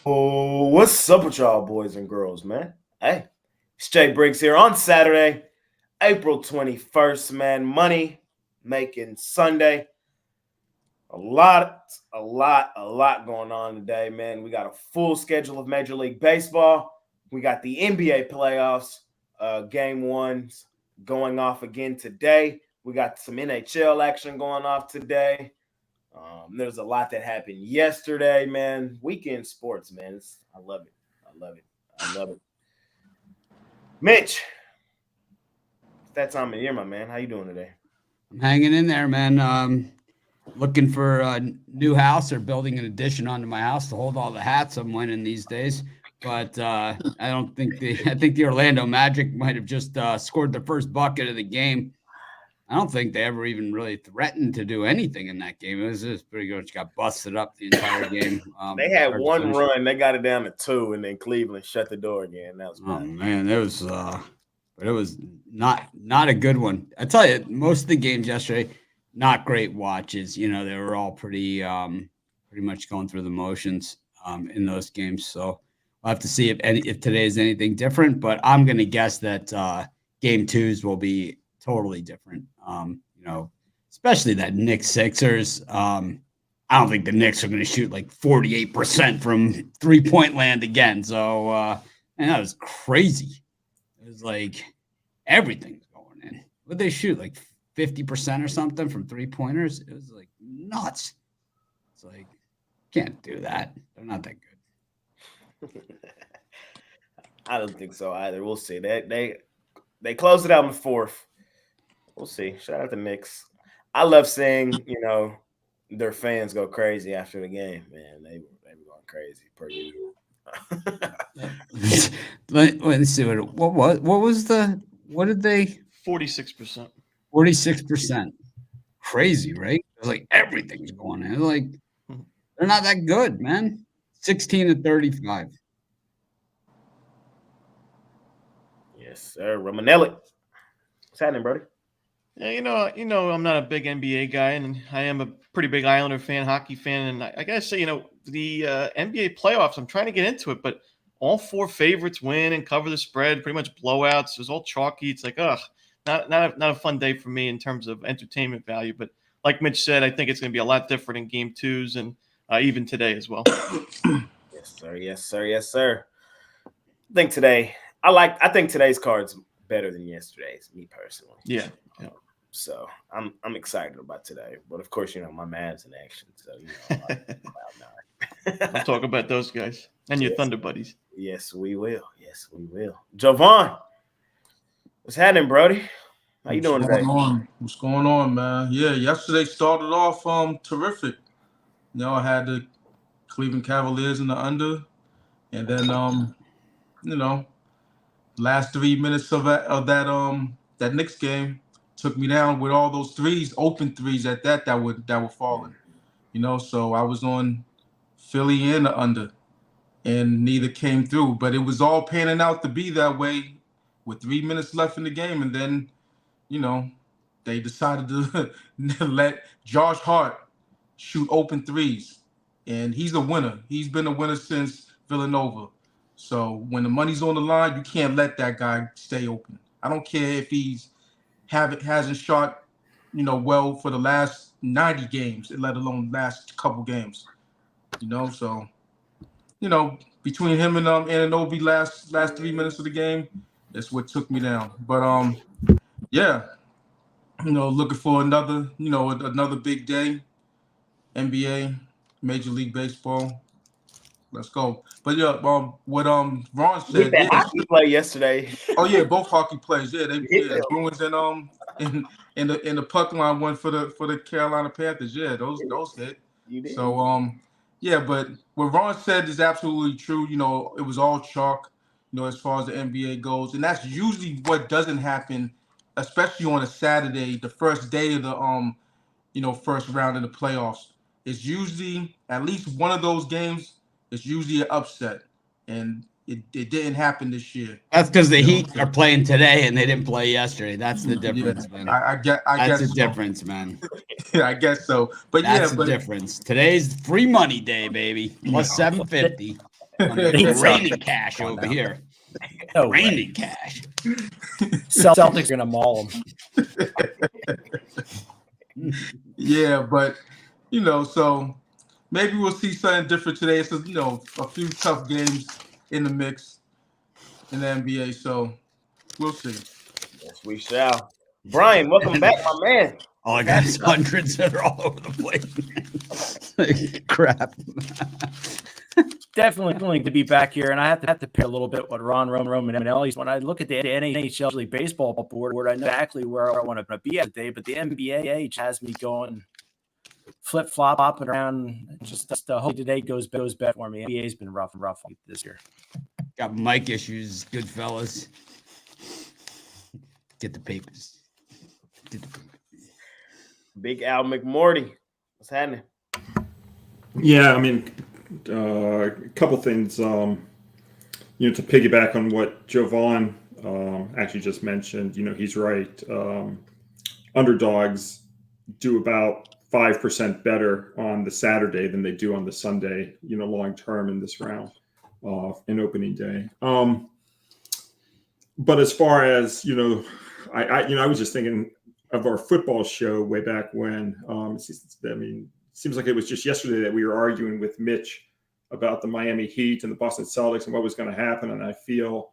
Oh, what's up with y'all boys and girls, man? Hey, it's Jay Briggs here on Saturday, April 21st, man. Money making Sunday. A lot going on today, man. We got a full schedule of Major League Baseball. We got the NBA playoffs, game ones going off again today. We got some NHL action going off today. There's a lot that happened yesterday, man. Weekend sports, man. I love it. I love it. Mitch, it's that time of year, my man. How you doing today? I'm hanging in there, man. Looking for a new house or building an addition onto my house to hold all the hats I'm winning these days. But I don't think I think the Orlando Magic might have just scored the first bucket of the game. I don't think they ever even really threatened to do anything in that game. It was just pretty good. Got busted up the entire game. They had one run. They got it down to 2, and then Cleveland shut the door again. That was bad. Man, it was but it was not a good one. I tell you, most of the games yesterday, not great watches. You know, they were all pretty much going through the motions in those games. So we'll have to see if today is anything different. But I'm going to guess that game twos will be totally different. You know, especially that Knicks Sixers. I don't think the Knicks are going to shoot like 48% from 3-point land again. So, and that was crazy. It was like everything's going in. Would they shoot like 50% or something from 3-pointers? It was like nuts. It's like, can't do that. They're not that good. I don't think so either. We'll see. They closed it out in the fourth. We'll see. Shout out to Knicks. I love seeing, their fans go crazy after the game, man. They were going crazy per usual. Let's see what did they 46%. 46%. Crazy, right? It's like everything's going in. Like they're not that good, man. 16-35. Yes, sir. Romanelli. What's happening, buddy? Yeah, I'm not a big NBA guy, and I am a pretty big Islander fan, hockey fan, and I gotta say, the NBA playoffs, I'm trying to get into it, but all 4 favorites win and cover the spread, pretty much blowouts. It was all chalky. It's like, not a fun day for me in terms of entertainment value. But like Mitch said, I think it's going to be a lot different in game twos and even today as well. Yes, sir. I think today's card's better than yesterday's, me personally. Yeah. So I'm excited about today. But of course, my Mavs in action. So I'll talk about those guys and your Thunder buddies. Yes, we will. Jovan, what's happening, Brody? How you doing today? What's going on, man? Yeah, yesterday started off terrific. I had the Cleveland Cavaliers in the under, and then last 3 minutes of that Knicks game took me down with all those open threes at that were falling. So I was on Philly and the under, and neither came through. But it was all panning out to be that way with 3 minutes left in the game, and then they decided to let Josh Hart shoot open threes, and he's a winner. He's been a winner since Villanova. So when the money's on the line, you can't let that guy stay open. I don't care if hasn't shot, well for the last 90 games, let alone last couple games. So between him and Anunoby last 3 minutes of the game, that's what took me down. But yeah, looking for another big day, NBA, Major League Baseball. Let's go. But yeah, what Ron said. Yeah, hockey play yesterday. Oh yeah, both hockey plays. Yeah, Bruins and in the puck line one for the Carolina Panthers. Yeah, those hit. So yeah, but what Ron said is absolutely true. It was all chalk. As far as the NBA goes, and that's usually what doesn't happen, especially on a Saturday, the first day of the first round of the playoffs. It's usually at least one of those games. It's usually an upset, and it didn't happen this year. That's because the Heat are playing today and they didn't play yesterday. That's the difference, man. I guess the difference, man. Yeah, I guess so. But that's the difference. Today's free money day, baby. Plus 750. Raining cash Come on over now. here. No way. Raining cash. Celtics are going to maul them. Yeah, but so maybe we'll see something different today. It's a few tough games in the mix in the NBA, so we'll see. Yes, we shall. Brian, welcome back, my man. All I got is hundreds that are all over the place. Crap. Definitely to be back here, and I have to pair a little bit what Romanelli's. When I look at the NHL baseball board, I know exactly where I want to be at today, but the NBA has me going flip-flop hopping around. Just hope today goes better for me. NBA's been rough this year. Got mic issues, good fellas. Get the papers. Big Al McMordie. What's happening? Yeah, I mean, a couple things, to piggyback on what Jovan actually just mentioned, he's right. Underdogs do about 5% better on the Saturday than they do on the Sunday, long term in this round in opening day. But as far as, I was just thinking of our football show way back when. Seems like it was just yesterday that we were arguing with Mitch about the Miami Heat and the Boston Celtics and what was going to happen. And I feel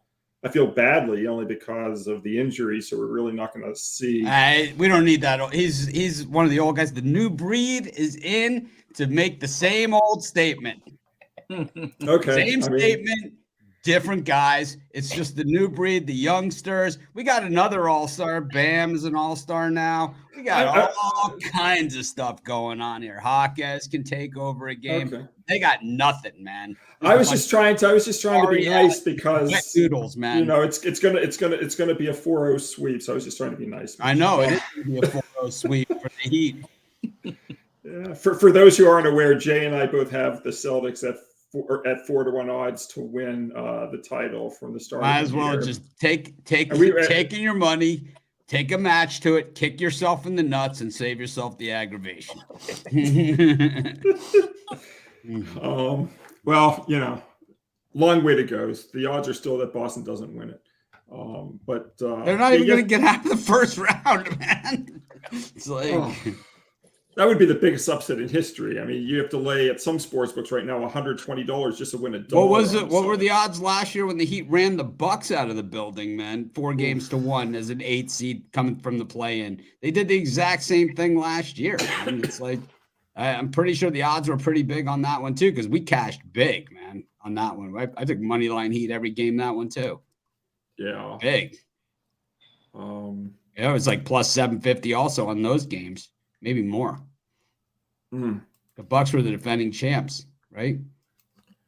badly only because of the injury. So we're really not going to see. We don't need that. He's one of the old guys. The new breed is in to make the same old statement. Okay. Same statement. Different guys. It's just the new breed, the youngsters. We got another all-star. Bam is an all-star now. We got all kinds of stuff going on here. Hawkes can take over a game. Okay. They got nothing, man. I was just trying to be nice because wet noodles, man. It's gonna be a 4-0 sweep. So I was just trying to be nice. I know it is gonna be a 4-0 sweep for the Heat. Yeah. For those who aren't aware, Jay and I both have the Celtics at 4-1 odds to win the title from the start. Might as well just taking your money, take a match to it, kick yourself in the nuts, and save yourself the aggravation. Well, long way to go. The odds are still that Boston doesn't win it. But they're not even going to get out of the first round, man. It's like. That would be the biggest upset in history. I mean, you have to lay at some sports books right now $120 just to win a dollar. What was it? What were the odds last year when the Heat ran the Bucks out of the building, man? 4-1 as an 8 seed coming from the play-in. They did the exact same thing last year. Man. It's like I'm pretty sure the odds were pretty big on that one too because we cashed big, man, on that one. I took money line Heat every game that one too. Yeah, big. It was like plus 750 also on those games. Maybe more. The Bucks were the defending champs, right?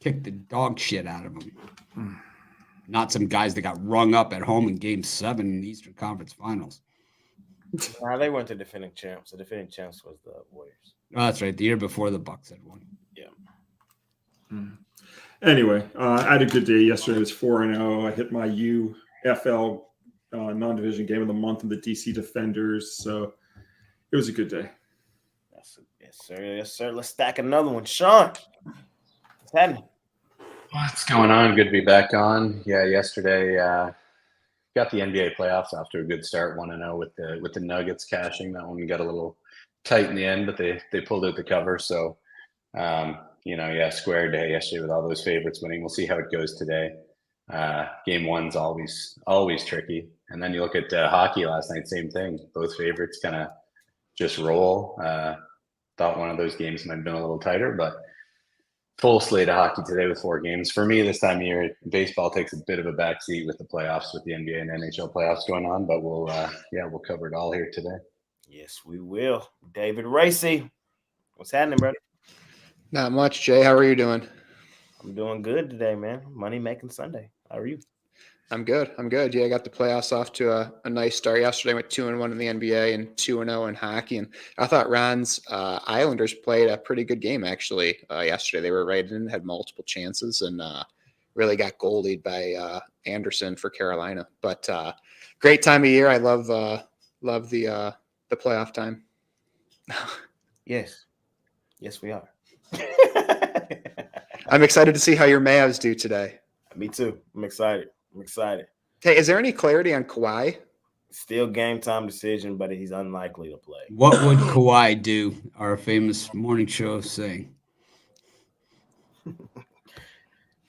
Kicked the dog shit out of them. Not some guys that got rung up at home in Game 7 in the Eastern Conference Finals. Nah, they weren't the defending champs. The defending champs was the Warriors. Oh, that's right. The year before the Bucks had won. Yeah. Anyway, I had a good day yesterday. It was 4-0. I hit my UFL non-division game of the month in the DC Defenders. So it was a good day. Yes, sir. Let's stack another one. Sean, what's happening? What's going on? Good to be back on. Yeah, yesterday got the NBA playoffs off to a good start, 1-0 with the Nuggets cashing. That one got a little tight in the end, but they pulled out the cover. So, square day yesterday with all those favorites winning. We'll see how it goes today. Game 1's always tricky. And then you look at hockey last night, same thing. Both favorites kind of just roll. Thought one of those games might have been a little tighter, but full slate of hockey today with 4 games. For me, this time of year, baseball takes a bit of a backseat with the playoffs, with the NBA and NHL playoffs going on, but we'll cover it all here today. Yes, we will. David Racey, what's happening, brother? Not much, Jay. How are you doing? I'm doing good today, man. Money making Sunday. How are you? I'm good. Yeah, I got the playoffs off to a nice start yesterday. Went 2-1 in the NBA and 2-0 in hockey. And I thought Ron's Islanders played a pretty good game actually yesterday. They were right in, had multiple chances, and really got goalied by Anderson for Carolina. But great time of year. I love the playoff time. Yes, we are. I'm excited to see how your Mavs do today. Me too. I'm excited. Hey, is there any clarity on Kawhi? Still game time decision, but he's unlikely to play. What would Kawhi do? Our famous morning show saying.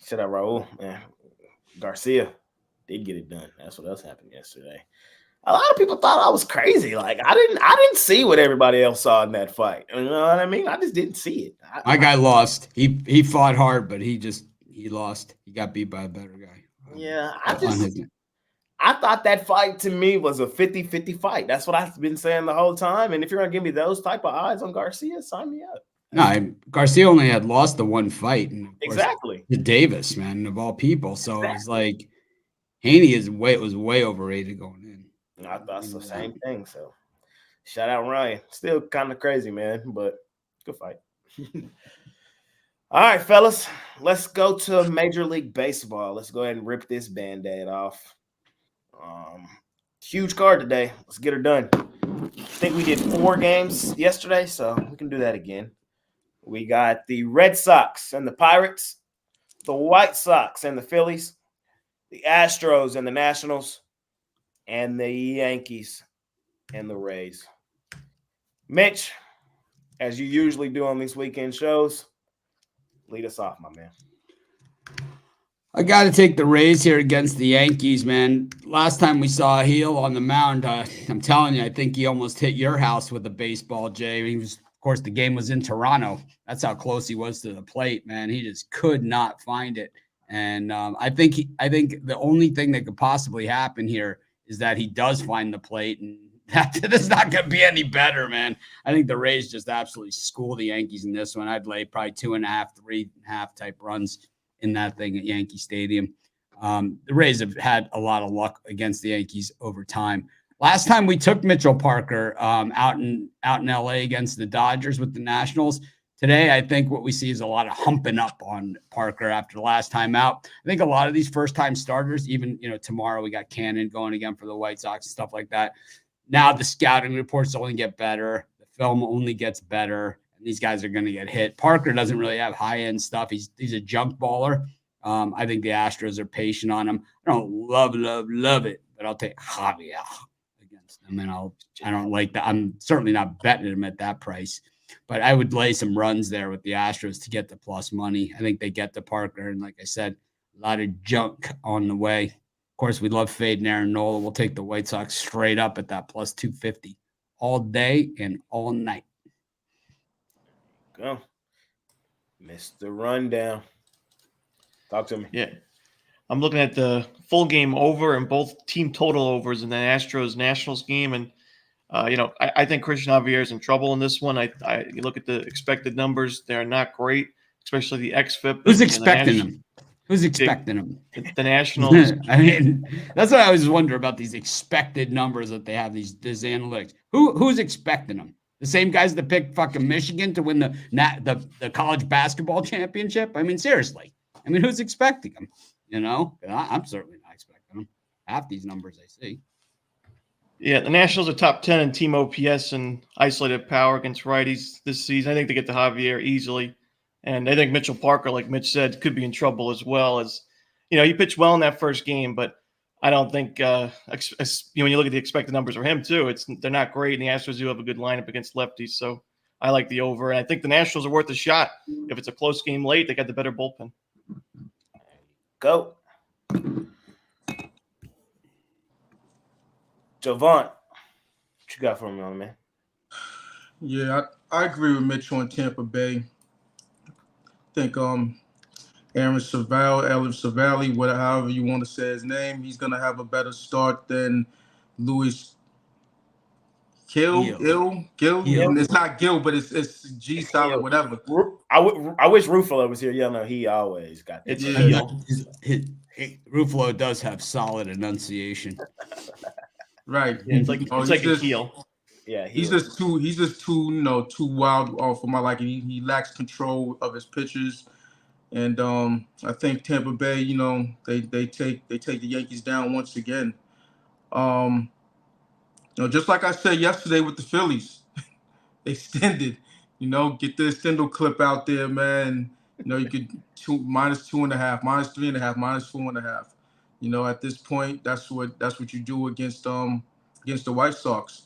Shout out Raul, man. Garcia did get it done. That's what else happened yesterday. A lot of people thought I was crazy. Like I didn't see what everybody else saw in that fight. You know what I mean? I just didn't see it. My guy lost. He fought hard, but he lost. He got beat by a better guy. Yeah, I thought that fight to me was a 50-50 fight. That's what I've been saying the whole time. And if you're gonna give me those type of odds on Garcia, sign me up. No, Garcia only had lost the one fight, and exactly to Davis, man, of all people. So it's like Haney was way overrated going in. I thought the same thing. So shout out Ryan. Still kind of crazy, man, but good fight. All right, fellas, let's go to Major League Baseball. Let's go ahead and rip this Band-Aid off. Huge card today. Let's get her done. I think we did 4 games yesterday, so we can do that again. We got the Red Sox and the Pirates, the White Sox and the Phillies, the Astros and the Nationals, and the Yankees and the Rays. Mitch, as you usually do on these weekend shows, lead us off, my man. I got to take the Rays here against the Yankees, man. Last time we saw a heel on the mound, I'm telling you, I think he almost hit your house with a baseball, Jay. Of course, the game was in Toronto. That's how close he was to the plate, man. He just could not find it. And I think the only thing that could possibly happen here is that he does find the plate, and that's not going to be any better, man. I think the Rays just absolutely school the Yankees in this one. I'd lay probably 2.5, 3.5 type runs in that thing at Yankee Stadium. The Rays have had a lot of luck against the Yankees over time. Last time we took Mitchell Parker out in LA against the Dodgers with the Nationals. Today, I think what we see is a lot of humping up on Parker after the last time out. I think a lot of these first-time starters, even tomorrow we got Cannon going again for the White Sox and stuff like that. Now the scouting reports only get better. The film only gets better. And these guys are going to get hit. Parker doesn't really have high-end stuff. He's a junk baller. I think the Astros are patient on him. I don't love it, but I'll take Javier against them. And I don't like that. I'm certainly not betting him at that price. But I would lay some runs there with the Astros to get the plus money. I think they get to Parker. And like I said, a lot of junk on the way. Of course, we love fading Aaron Nola. We'll take the White Sox straight up at that plus 250 all day and all night. Go. Mr. Rundown. Talk to me. Yeah. I'm looking at the full game over and both team total overs in the Astros-Nationals game. And, I think Christian Javier is in trouble in this one. You look at the expected numbers. They're not great, especially the XFIP. Who's expecting them? Who's expecting them? The Nationals. I mean, that's what I always wonder about these expected numbers that they have, these analytics. Who's expecting them? The same guys that picked fucking Michigan to win the college basketball championship? I mean, seriously. I mean, who's expecting them? I'm certainly not expecting them. Half these numbers I see. Yeah, the Nationals are top 10 in team OPS and isolated power against righties this season. I think they get to Javier easily. And I think Mitchell Parker, like Mitch said, could be in trouble as well. As he pitched well in that first game, but I don't think when you look at the expected numbers for him too, they're not great. And the Astros do have a good lineup against lefties, so I like the over. And I think the Nationals are worth a shot. If it's a close game late, they got the better bullpen. Go. Javon, what you got for me, man? Yeah, I agree with Mitch on Tampa Bay. I think Aaron Savali, however you want to say his name, he's going to have a better start than Louis Gill. It's not Gill, but it's G solid, whatever. I wish Ruffalo was here. Yeah, no, he always got that. Ruffalo does have solid enunciation. Right. Yeah, it's like a heel. Yeah, he's just too too wild for my liking. He lacks control of his pitches. And I think Tampa Bay, they take the Yankees down once again. Just like I said yesterday with the Phillies, they extended. Get the extendo clip out there, man. You could minus 2.5, minus 3.5, minus 4.5. At this point, that's what you do against the White Sox.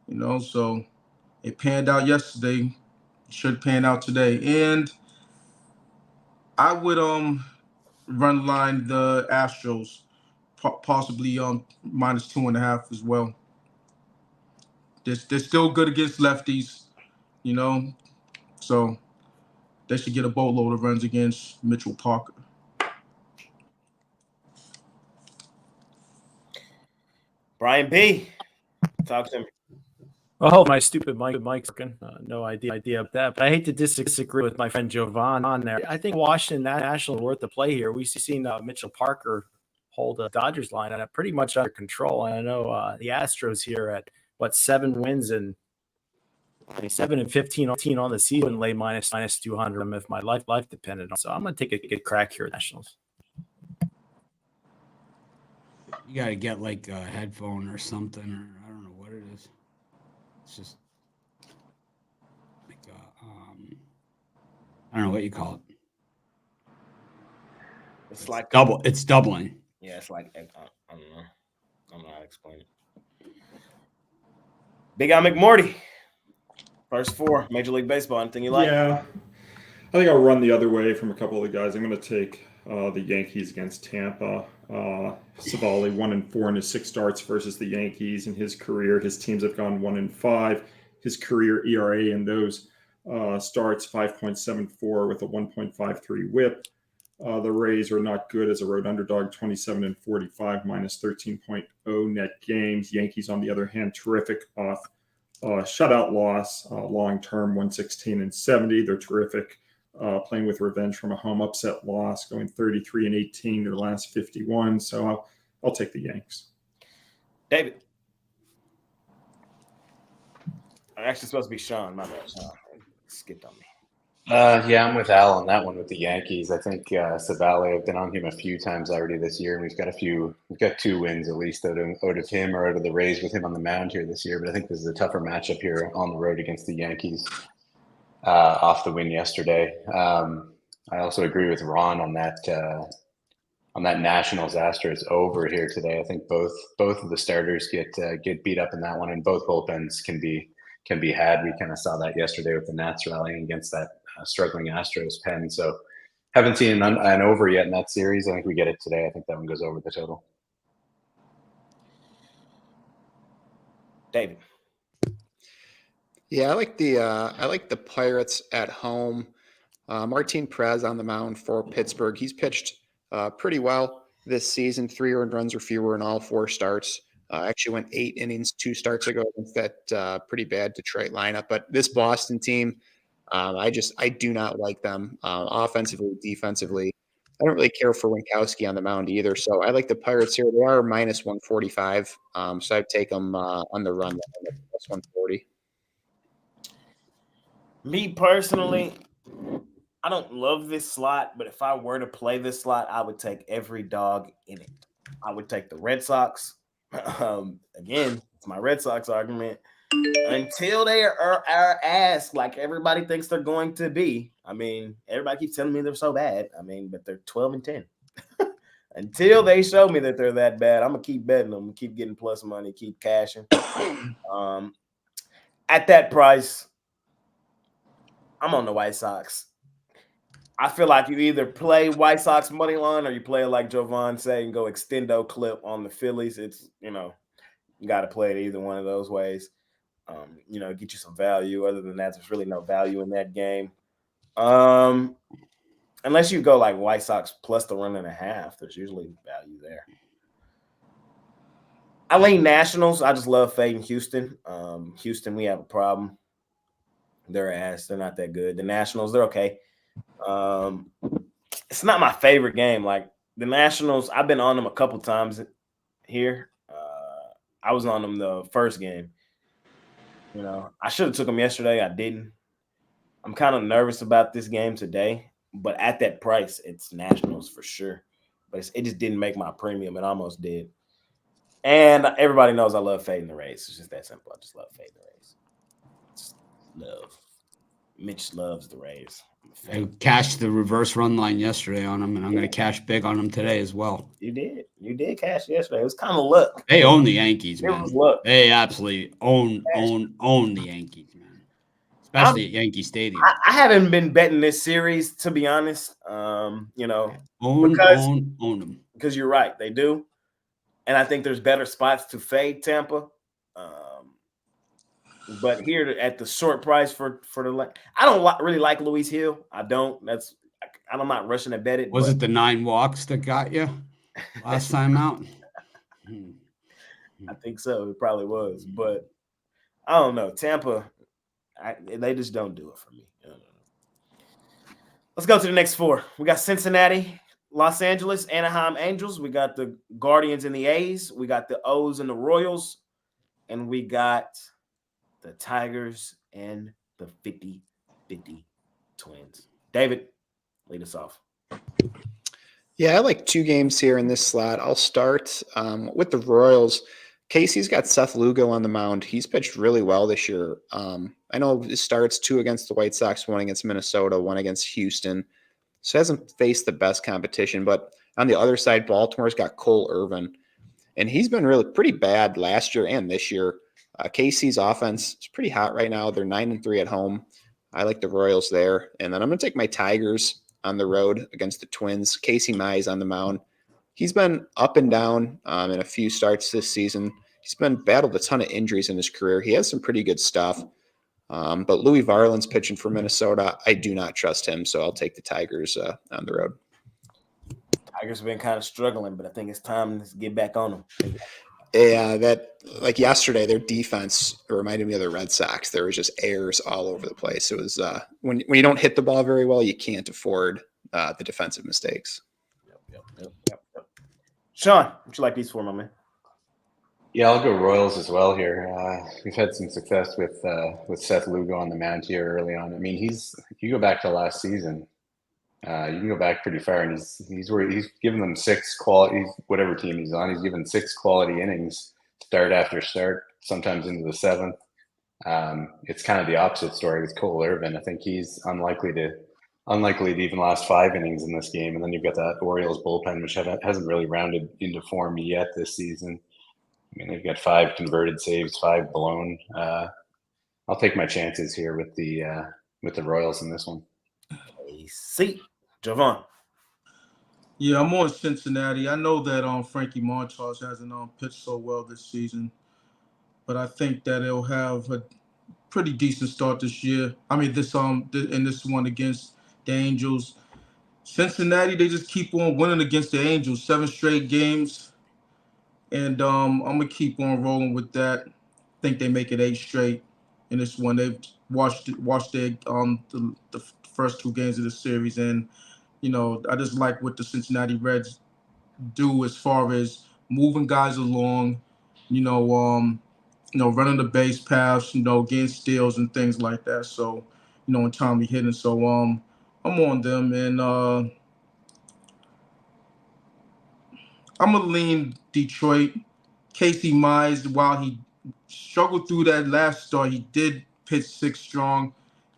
So it panned out yesterday. Should pan out today. And I would run line the Astros, possibly minus 2.5 as well. They're still good against lefties, so they should get a boatload of runs against Mitchell Parker. Brian B, talk to me. Oh, my stupid mic's working. No idea of that. But I hate to disagree with my friend Jovan on there. I think Washington Nationals are worth the play here. We've seen Mitchell Parker hold the Dodgers line and pretty much under control. And I know the Astros here at 7 wins and 7 and 15 on the season, lay minus 200 if my life depended on. So I'm going to take a good crack here at Nationals. You got to get like a headphone or something, or I don't know what it is. It's just like I don't know what you call it. It's like double. It's doubling. Yeah, it's like I don't know. I don't know how to explain it. Big Guy McMordie. First 4, Major League Baseball. Anything you like? Yeah, I think I'll run the other way from a couple of the guys. I'm going to take the Yankees against Tampa. Savali 1-4 in his 6 starts versus the Yankees in his career. His teams have gone 1-5. His career ERA in those starts 5.74 with a 1.53 WHIP. The Rays are not good as a road underdog, 27-45, minus 13.0 net games. Yankees, on the other hand, terrific off shutout loss, long-term 116-70. They're terrific. Playing with revenge from a home upset loss, going 33-18 their last 51. So I'll take the Yanks. David. I'm actually supposed to be Sean. My bad, Sean. Skipped on me. Yeah, I'm with Al on that one with the Yankees. I think Savali, I've been on him a few times already this year, and we've got 2 wins at least out of him or out of the Rays with him on the mound here this year. But I think this is a tougher matchup here on the road against the Yankees. Off the win yesterday. I also agree with Ron on that Nationals Astros over here today. I think both of the starters get beat up in that one, and both bullpens can be had. We kind of saw that yesterday with the Nats rallying against that struggling Astros pen. So haven't seen an over yet in that series. I think we get it today. I think that one goes over the total. David. Yeah, I like the Pirates at home. Martin Perez on the mound for Pittsburgh. He's pitched pretty well this season, 3 earned runs or fewer in all 4 starts. Actually went 8 innings 2 starts ago against that pretty bad Detroit lineup. But this Boston team, I do not like them offensively, defensively. I don't really care for Winkowski on the mound either. So I like the Pirates here. They are minus 145. So I'd take them on the run plus 140. Me personally, I don't love this slot, but if I were to play this slot, I would take every dog in it. I would take the Red Sox. Again, it's my Red Sox argument. Until they are ass like everybody thinks they're going to be. I mean, everybody keeps telling me they're so bad. I mean, but they're 12-10. Until they show me that they're that bad, I'm going to keep betting them, keep getting plus money, keep cashing. At that price, I'm on the White Sox. I feel like you either play White Sox money line or you play like Jovan said and go extendo clip on the Phillies. It's, you got to play it either one of those ways. Get you some value. Other than that, there's really no value in that game. Unless you go like White Sox plus the 1.5, there's usually value there. I lean Nationals. I just love fading Houston. Houston, we have a problem. They're ass. They're not that good. The Nationals, they're okay. It's not my favorite game. Like the Nationals, I've been on them a couple times here. I was on them the first game. I should have took them yesterday. I didn't. I'm kind of nervous about this game today, but at that price, it's Nationals for sure. But it just didn't make my premium. It almost did. And everybody knows I love fading the Rays. It's just that simple. I just love fading the Rays. Just love. Mitch loves the Rays. I cashed the reverse run line yesterday on them, and I'm going to cash big on them today as well. You did cash yesterday. It was kind of luck. They own the Yankees, It man. was luck. They absolutely own the Yankees, man. Especially at Yankee Stadium. I haven't been betting this series, to be honest. Own them. Because you're right, they do. And I think there's better spots to fade Tampa. But here at the short price for the I don't really like Luis Hill. I don't. I'm not rushing to bet it. Was it the 9 walks that got you last time out? I think so. It probably was. But I don't know. Tampa, they just don't do it for me. Let's go to the next 4. We got Cincinnati, Los Angeles, Anaheim Angels. We got the Guardians and the A's. We got the O's and the Royals. And we got the Tigers and the 50-50 Twins. David, lead us off. Yeah, I like 2 games here in this slot. I'll start with the Royals. Casey's got Seth Lugo on the mound. He's pitched really well this year. I know it starts 2 against the White Sox, 1 against Minnesota, 1 against Houston. So hasn't faced the best competition. But on the other side, Baltimore's got Cole Irvin. And he's been really pretty bad last year and this year. Casey's offense is pretty hot right now. They're 9-3 at home. I like the Royals there. And then I'm going to take my Tigers on the road against the Twins. Casey Mize on the mound. He's been up and down in a few starts this season. He's been battled a ton of injuries in his career. He has some pretty good stuff. But Louis Varland's pitching for Minnesota. I do not trust him, so I'll take the Tigers on the road. Tigers have been kind of struggling, but I think it's time to get back on them. Yeah, like yesterday, their defense reminded me of the Red Sox. There was just errors all over the place. It was when you don't hit the ball very well, you can't afford the defensive mistakes. Yep. Sean, what you like these 4, my man? Yeah, I'll go Royals as well here. We've had some success with Seth Lugo on the mound here early on. I mean, you go back to last season. You can go back pretty far, and he's given them 6 quality, whatever team he's on. He's given 6 quality innings, start after start, sometimes into the 7th. It's kind of the opposite story with Cole Irvin. I think he's unlikely to even last 5 innings in this game. And then you've got that Orioles bullpen, which hasn't really rounded into form yet this season. I mean, they've got 5 converted saves, 5 blown. I'll take my chances here with the Royals in this one. See, Javon. Yeah, I'm on Cincinnati. I know that Frankie Montas hasn't pitched so well this season, but I think that he'll have a pretty decent start this year. I mean, this one against the Angels. Cincinnati, they just keep on winning against the Angels, 7 straight games, and I'm gonna keep on rolling with that. I think they make it 8 straight in this one. They've watched their the first 2 games of the series, and I just like what the Cincinnati Reds do as far as moving guys along, running the base paths, getting steals and things like that. So, and timely hitting. So, I'm on them, and I'm gonna lean Detroit. Casey Mize, while he struggled through that last start, he did pitch 6 strong.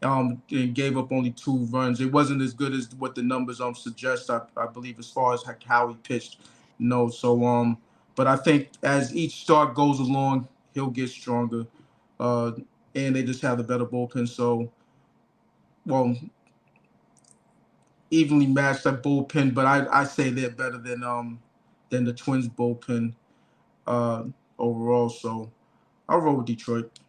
And gave up only 2 runs. It wasn't as good as what the numbers suggest, I believe, as far as how he pitched. So but I think as each start goes along, he'll get stronger. And they just have the better bullpen. So, evenly matched that bullpen, but I say they're better than the Twins bullpen overall. So I'll roll with Detroit.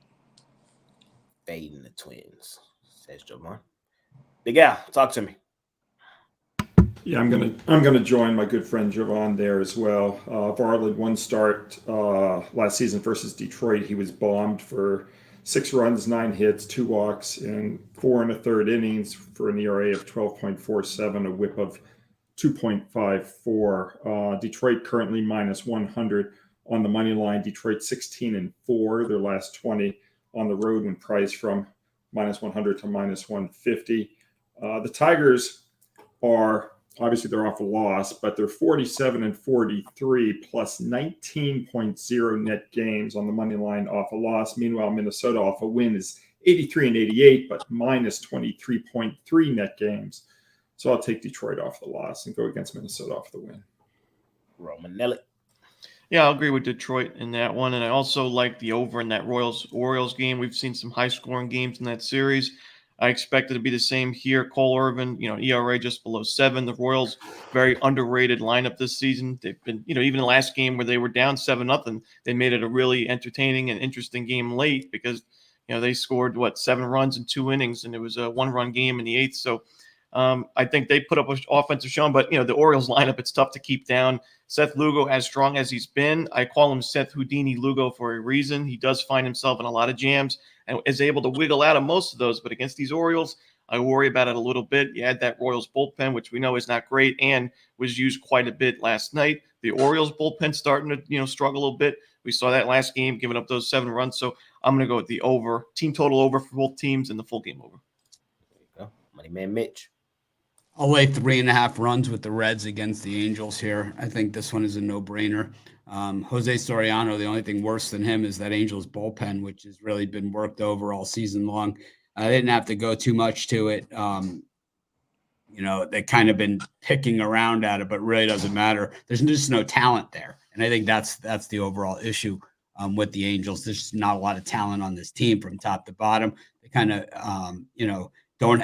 Fading the Twins, says Javon. Big Al, talk to me. Yeah, I'm gonna join my good friend Javon there as well. Varland 1 start last season versus Detroit. He was bombed for 6 runs, 9 hits, 2 walks, and 4 1/3 innings for an ERA of 12.47, a WHIP of 2.54. Detroit currently -100 on the money line. Detroit 16-4, their last 20 on the road when priced from -100 to -150. The Tigers are obviously they're off a loss, but they're 47-43 plus 19.0 net games on the money line off a loss. Meanwhile, Minnesota off a win is 83 and 88, but minus 23.3 net games. So I'll take Detroit off the loss and go against Minnesota off the win. Romanelli. Yeah, I'll agree with Detroit in that one. And I also like the over in that Royals-Orioles game. We've seen some high-scoring games in that series. I expect it to be the same here. Cole Irvin, ERA just below 7. The Royals, very underrated lineup this season. They've been, even the last game where they were down 7-0, they made it a really entertaining and interesting game late because, they scored, 7 runs in 2 innings, and it was a 1-run game in the 8th. So I think they put up an offensive showing, but, the Orioles lineup, it's tough to keep down. Seth Lugo, as strong as he's been, I call him Seth Houdini Lugo for a reason. He does find himself in a lot of jams and is able to wiggle out of most of those. But against these Orioles, I worry about it a little bit. You had that Royals bullpen, which we know is not great and was used quite a bit last night. The Orioles bullpen starting to, struggle a little bit. We saw that last game, giving up those 7 runs. So I'm going to go with the over, team total over for both teams and the full game over. There you go. Money man Mitch. I'll lay 3.5 runs with the Reds against the Angels here. I think this one is a no-brainer. Jose Soriano, the only thing worse than him is that Angels bullpen, which has really been worked over all season long. I didn't have to go too much to it. They kind of been picking around at it, but really doesn't matter. There's just no talent there. And I think that's the overall issue with the Angels. There's just not a lot of talent on this team from top to bottom. They kind of,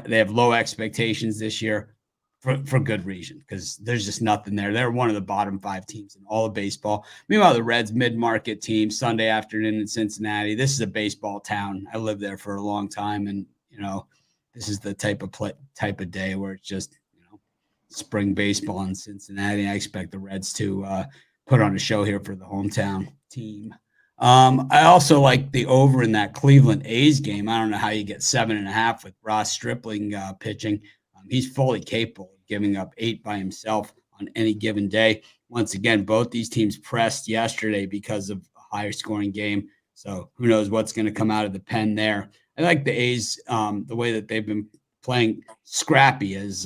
they have low expectations this year. For good reason, because there's just nothing there. They're one of the bottom 5 teams in all of baseball. Meanwhile, the Reds, mid-market team, Sunday afternoon in Cincinnati. This is a baseball town. I lived there for a long time, and this is the type of day where it's just spring baseball in Cincinnati. I expect the Reds to put on a show here for the hometown team. I also like the over in that Cleveland A's game. I don't know how you get 7.5 with Ross Stripling pitching. He's fully capable of giving up 8 by himself on any given day. Once again, both these teams pressed yesterday because of a higher scoring game. So who knows what's going to come out of the pen there. I like the A's, the way that they've been playing scrappy, as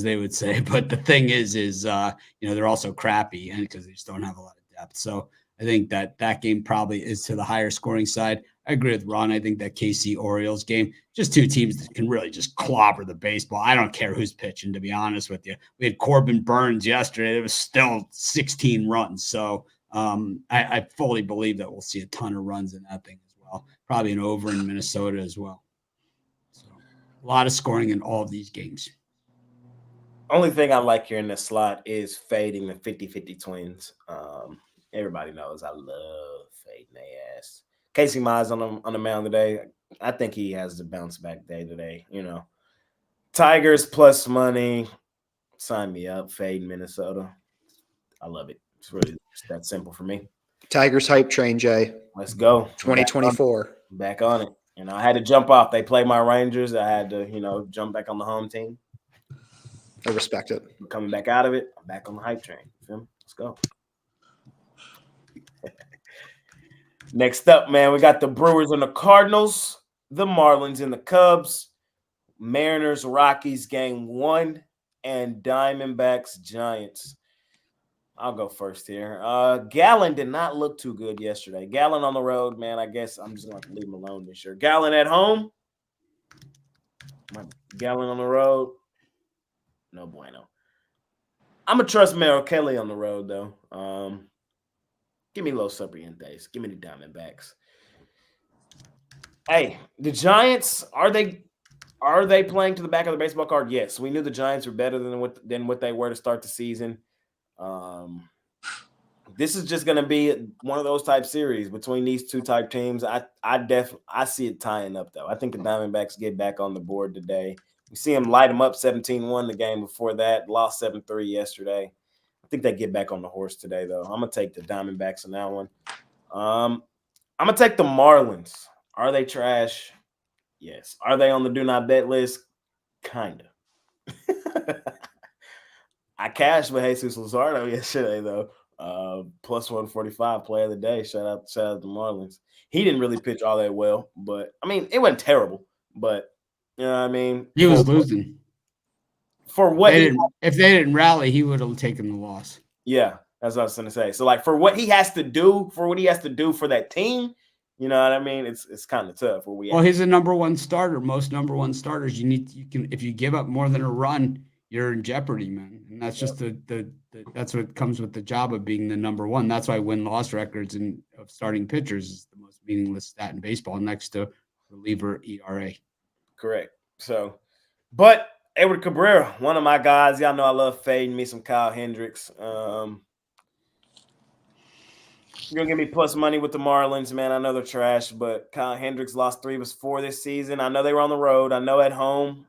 they would say. But the thing is they're also crappy and because they just don't have a lot of depth. So I think that game probably is to the higher scoring side. I agree with Ron. I think that KC-Orioles game, just 2 teams that can really just clobber the baseball. I don't care who's pitching, to be honest with you. We had Corbin Burns yesterday. There was still 16 runs. So I fully believe that we'll see a ton of runs in that thing as well. Probably an over in Minnesota as well. So a lot of scoring in all of these games. Only thing I like here in this slot is fading the 50-50 Twins. Everybody knows I love fading their ass. Casey Mize on the mound today. I think he has the bounce back day today. Tigers plus money. Sign me up. Fade Minnesota. I love it. It's really just that simple for me. Tigers hype train, Jay. Let's go. 2024. Back on it. I had to jump off. They play my Rangers. I had to, jump back on the home team. I respect it. I'm coming back out of it. I'm back on the hype train. Let's go. Next up, man, we got the Brewers and the Cardinals, the Marlins and the Cubs, Mariners-Rockies game 1, and Diamondbacks-Giants. I'll go first here. Gallen did not look too good yesterday. Gallen on the road, man, I guess I'm just going to leave him alone this year. Gallen at home. Gallen on the road. No bueno. I'm going to trust Merrill Kelly on the road, though. Give me Los Sabrientes. Give me the Diamondbacks. Hey, the Giants, are they playing to the back of the baseball card? Yes. We knew the Giants were better than what they were to start the season. This is just going to be one of those type series between these 2 type teams. I see it tying up, though. I think the Diamondbacks get back on the board today. We see them light them up 17-1 the game before that, lost 7-3 yesterday. I think they get back on the horse today, though. I'm going to take the Diamondbacks in that one. I'm going to take the Marlins. Are they trash? Yes. Are they on the do not bet list? Kind of. I cashed with Jesus Luzardo yesterday, though. Plus 145 play of the day. Shout out to the Marlins. He didn't really pitch all that well, but, it wasn't terrible. But, you know what I mean? He was losing. For what if they didn't rally, he would have taken the loss. Yeah, that's what I was going to say. So, for what he has to do, for that team, You know what I mean? It's kind of tough where we. Well, he's a number one starter. Most number one starters, if you give up more than a run, you're in jeopardy, man. And that's just that's what comes with the job of being the number one. That's why win-loss records of starting pitchers is the most meaningless stat in baseball, next to reliever ERA. Correct. So, but Edward Cabrera, one of my guys. Y'all know I love fading me some Kyle Hendricks. You're going to give me plus money with the Marlins, man. I know they're trash, but Kyle Hendricks lost 3 of his 4 this season. I know they were on the road. I know at home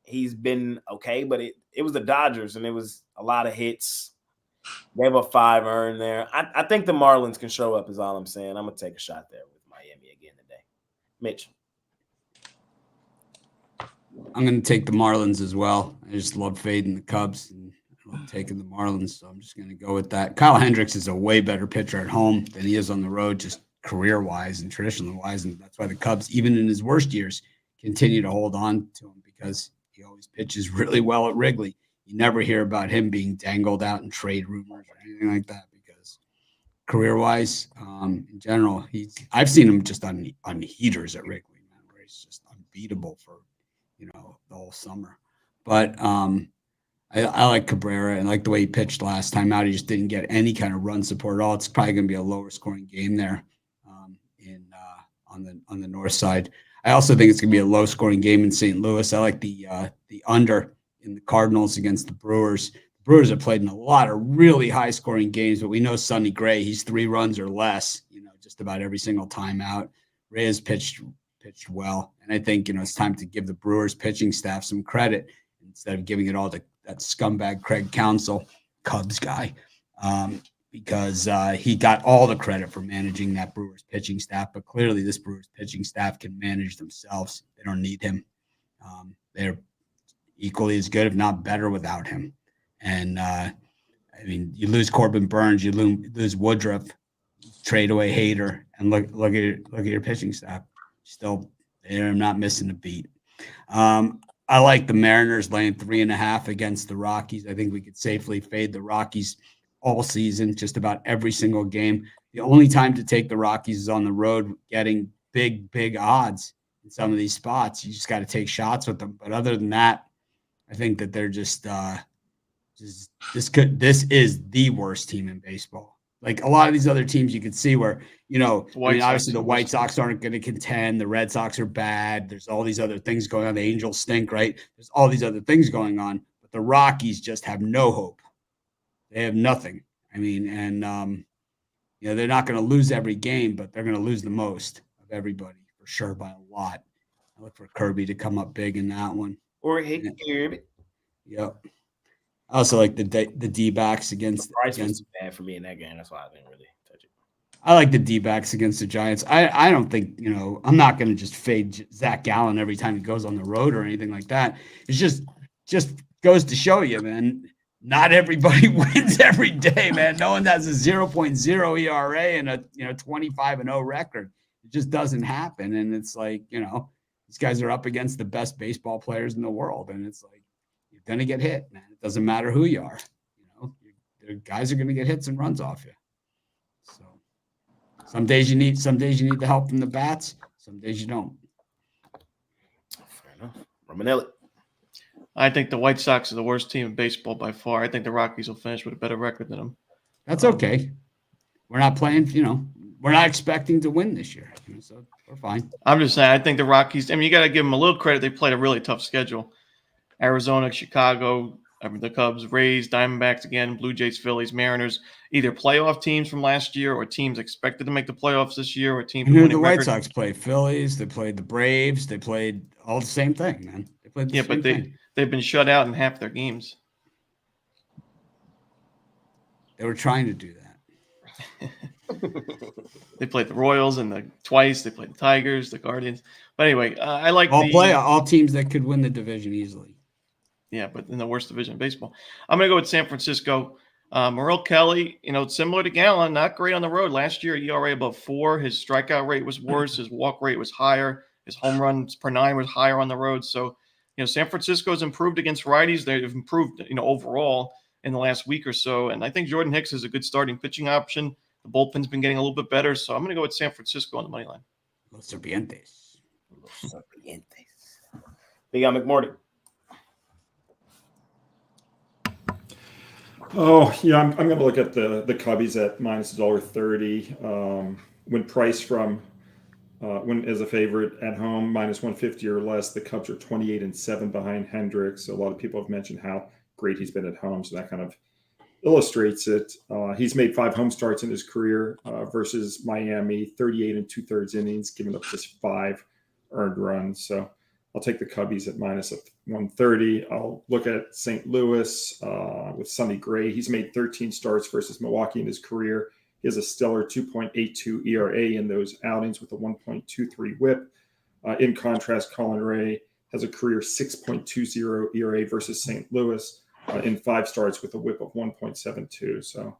he's been okay, but it was the Dodgers, and it was a lot of hits. They have a 5 earned there. I think the Marlins can show up is all I'm saying. I'm going to take a shot there with Miami again today. Mitch. I'm going to take the Marlins as well. I just love fading the Cubs and I love taking the Marlins, so I'm just going to go with that. Kyle Hendricks is a way better pitcher at home than he is on the road, just career-wise and traditional-wise, and that's why the Cubs, even in his worst years, continue to hold on to him because he always pitches really well at Wrigley. You never hear about him being dangled out in trade rumors or anything like that because career-wise, in general, I've seen him just on heaters at Wrigley, man, where he's just unbeatable for the whole summer. But I like Cabrera and like the way he pitched last time out. He just didn't get any kind of run support at all. It's probably going to be a lower scoring game there on the north side. I also think it's going to be a low scoring game in St. Louis. I like the under in the Cardinals against the Brewers. The Brewers have played in a lot of really high scoring games, but we know Sonny Gray, he's 3 runs or less, just about every single time out. Reyes pitched well. And I think, it's time to give the Brewers pitching staff some credit instead of giving it all to that scumbag Craig Counsell, Cubs guy, because he got all the credit for managing that Brewers pitching staff. But clearly this Brewers pitching staff can manage themselves. They don't need him. They're equally as good, if not better, without him. And, you lose Corbin Burns, you lose Woodruff, trade away Hader, and look at your pitching staff. Still, they're not missing a beat. I like the Mariners laying 3.5 against the Rockies. I think we could safely fade the Rockies all season, just about every single game. The only time to take the Rockies is on the road, getting big odds in some of these spots. You just got to take shots with them. But other than that, I think that they're this is the worst team in baseball. Like a lot of these other teams you could see where, obviously the White Sox aren't going to contend. The Red Sox are bad. There's all these other things going on. The Angels stink, right? There's all these other things going on. But the Rockies just have no hope. They have nothing. They're not going to lose every game, but they're going to lose the most of everybody for sure by a lot. I look for Kirby to come up big in that one. Or Kirby. Yep. I also like the D-backs against was bad for me in that game. That's why I didn't really touch it. I like the D-backs against the Giants. I don't think, I'm not going to just fade Zach Gallen every time he goes on the road or anything like that. It's just goes to show you, man, not everybody wins every day, man. No one has a 0.0 ERA and a 25-0 record. It just doesn't happen. And it's like, these guys are up against the best baseball players in the world. And it's like, you're going to get hit, man. It doesn't matter who you are. The guys are going to get hits and runs off you. So some days you need the help from the bats. Some days you don't. Fair enough. Romanelli. I think the White Sox are the worst team in baseball by far. I think the Rockies will finish with a better record than them. That's okay. We're not playing, we're not expecting to win this year. So we're fine. I'm just saying, I think the Rockies, you got to give them a little credit. They played a really tough schedule. Arizona, Chicago, the Cubs, Rays, Diamondbacks again, Blue Jays, Phillies, Mariners, either playoff teams from last year or teams expected to make the playoffs this year or teams. Who did the White Sox play? Phillies. They played the Braves. They played all the same thing, man. They played the same thing. They've been shut out in half their games. They were trying to do that. They played the Royals twice. They played the Tigers, the Guardians. But anyway, I like all teams that could win the division easily. Yeah, but in the worst division of baseball. I'm going to go with San Francisco. Merrill Kelly, similar to Gallen, not great on the road. Last year, ERA above 4. His strikeout rate was worse. His walk rate was higher. His home runs per 9 was higher on the road. So, San Francisco's improved against righties. They've improved, overall in the last week or so. And I think Jordan Hicks is a good starting pitching option. The bullpen's been getting a little bit better, so I'm going to go with San Francisco on the money line. Los Serpientes. Big on McMordie. Oh, yeah, I'm going to look at the Cubbies at minus $1.30. When priced from when as a favorite at home, minus 150 or less, the Cubs are 28-7 behind Hendricks. So a lot of people have mentioned how great he's been at home, so that kind of illustrates it. He's made 5 home starts in his career versus Miami, 38 2/3 innings, giving up just 5 earned runs. So I'll take the Cubbies at minus 130. I'll look at St. Louis with Sonny Gray. He's made 13 starts versus Milwaukee in his career. He has a stellar 2.82 ERA in those outings with a 1.23 whip. In contrast, Colin Ray has a career 6.20 ERA versus St. Louis in 5 starts with a whip of 1.72. So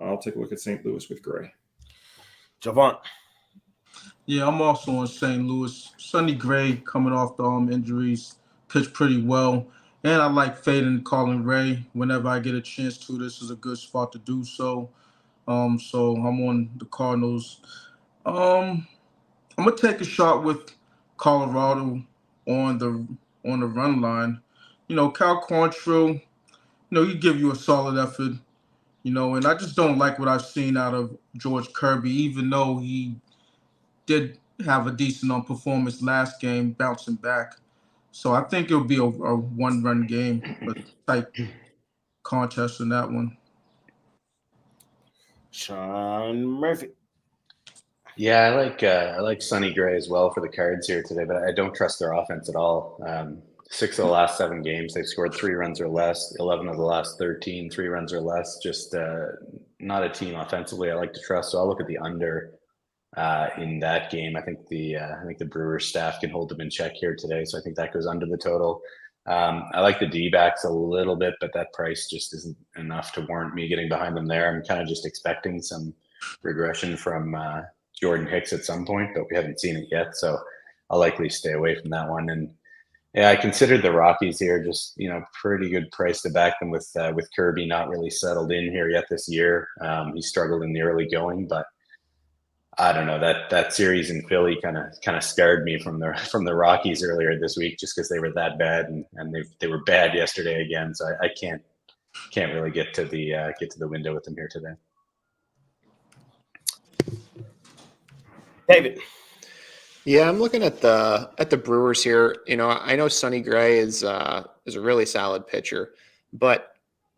I'll take a look at St. Louis with Gray. Javon. Yeah, I'm also on St. Louis. Sonny Gray coming off the injuries, pitched pretty well. And I like fading Colin Ray whenever I get a chance to. This is a good spot to do so. So I'm on the Cardinals. I'm gonna take a shot with Colorado on the run line. Cal Quantrill, he give you a solid effort, and I just don't like what I've seen out of George Kirby, even though he did have a decent performance last game, bouncing back. So I think it'll be a one-run game, but type contest in that one. Sean Murphy. Yeah, I like Sonny Gray as well for the Cards here today, but I don't trust their offense at all. 6 of the last 7 games, they've scored 3 runs or less. 11 of the last 13, 3 runs or less. Just not a team offensively I like to trust. So I'll look at the under in that game. I think the Brewers staff can hold them in check here today, so I think that goes under the total. I like the D-backs a little bit, but that price just isn't enough to warrant me getting behind them there. I'm kind of just expecting some regression from Jordan Hicks at some point, but we haven't seen it yet, so I'll likely stay away from that one. And yeah, I considered the Rockies here, just pretty good price to back them with Kirby not really settled in here yet this year. He struggled in the early going, but I don't know, that series in Philly kind of scarred me from the Rockies earlier this week, just because they were that bad and they were bad yesterday again. So I can't really get to the window with them here today. David. Yeah, I'm looking at the Brewers here. I know Sonny Gray is a really solid pitcher, but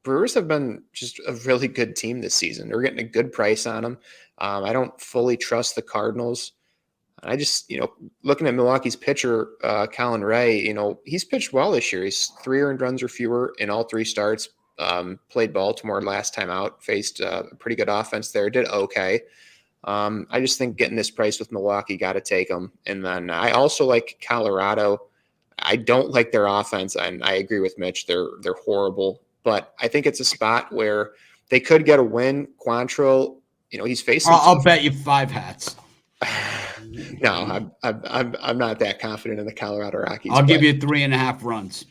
Brewers have been just a really good team this season. They're getting a good price on them. I don't fully trust the Cardinals. I just, looking at Milwaukee's pitcher, Colin Ray, he's pitched well this year. He's 3 earned runs or fewer in all 3 starts. Played Baltimore last time out, faced a pretty good offense there, did okay. I just think getting this price with Milwaukee, got to take them. And then I also like Colorado. I don't like their offense, and I agree with Mitch. They're horrible. But I think it's a spot where they could get a win. Quantrill, he's facing. I'll bet you 5 hats. No, I'm not that confident in the Colorado Rockies. I'll give you 3.5 runs.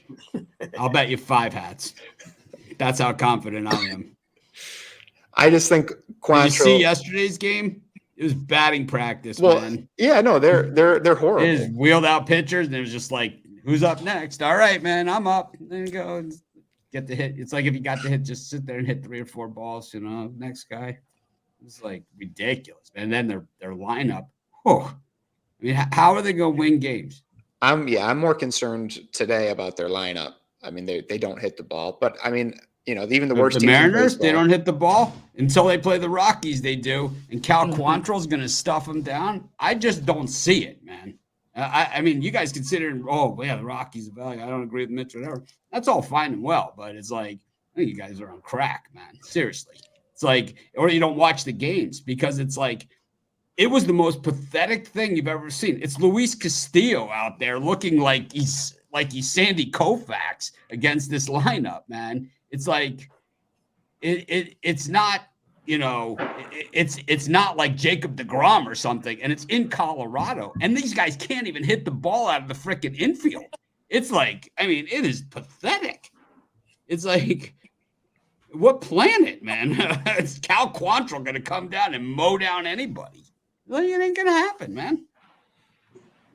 I'll bet you 5 hats. That's how confident I am. I just think Quantrill. Did you see yesterday's game? It was batting practice, man. Yeah, no, they're horrible. They just wheeled out pitchers, and it was just like, who's up next? All right, man, I'm up. There you go. Get the hit. It's like if you got the hit, just sit there and hit 3 or 4 balls. Next guy. It's like ridiculous, man. And then their lineup. Oh, I mean, how are they going to win games? I'm more concerned today about their lineup. I mean, they don't hit the ball, but I mean, even the worst. The Mariners, they don't hit the ball until they play the Rockies. They do, and Cal Quantrill's going to stuff them down. I just don't see it, man. I mean, you guys consider, the Rockies. I don't agree with Mitch, whatever. That's all fine and well, but it's like, I think you guys are on crack, man. Seriously. It's like, or you don't watch the games because it's like, it was the most pathetic thing you've ever seen. It's Luis Castillo out there looking like he's Sandy Koufax against this lineup, man. It's like, it's not, it's not like Jacob deGrom or something, and it's in Colorado, and these guys can't even hit the ball out of the freaking infield. It's like, I mean, it is pathetic. It's like, What planet, man? Is Cal Quantrill going to come down and mow down anybody? Well, it ain't going to happen, man.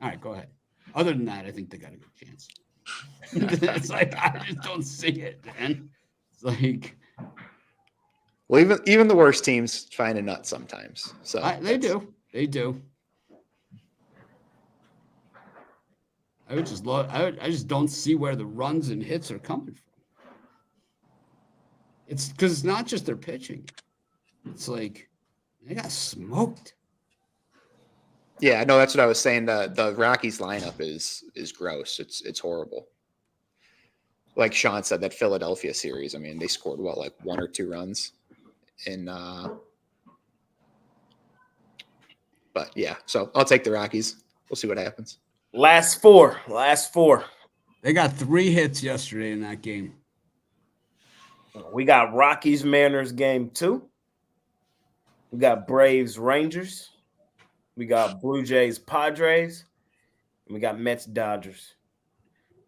All right, go ahead. Other than that, I think they got a good chance. It's like, I just don't see it, man. It's like, well, even the worst teams find a nut sometimes. So they do. I just don't see where the runs and hits are coming from. It's because it's not just their pitching. It's like they got smoked. Yeah, no, that's what I was saying. The Rockies lineup is gross. It's horrible. Like Sean said, that Philadelphia series, I mean, they scored like 1 or 2 runs in but yeah, so I'll take the Rockies. We'll see what happens. Last four. They got 3 hits yesterday in that game. We got Rockies-Mariners game 2. We got Braves-Rangers. We got Blue Jays-Padres. And we got Mets-Dodgers.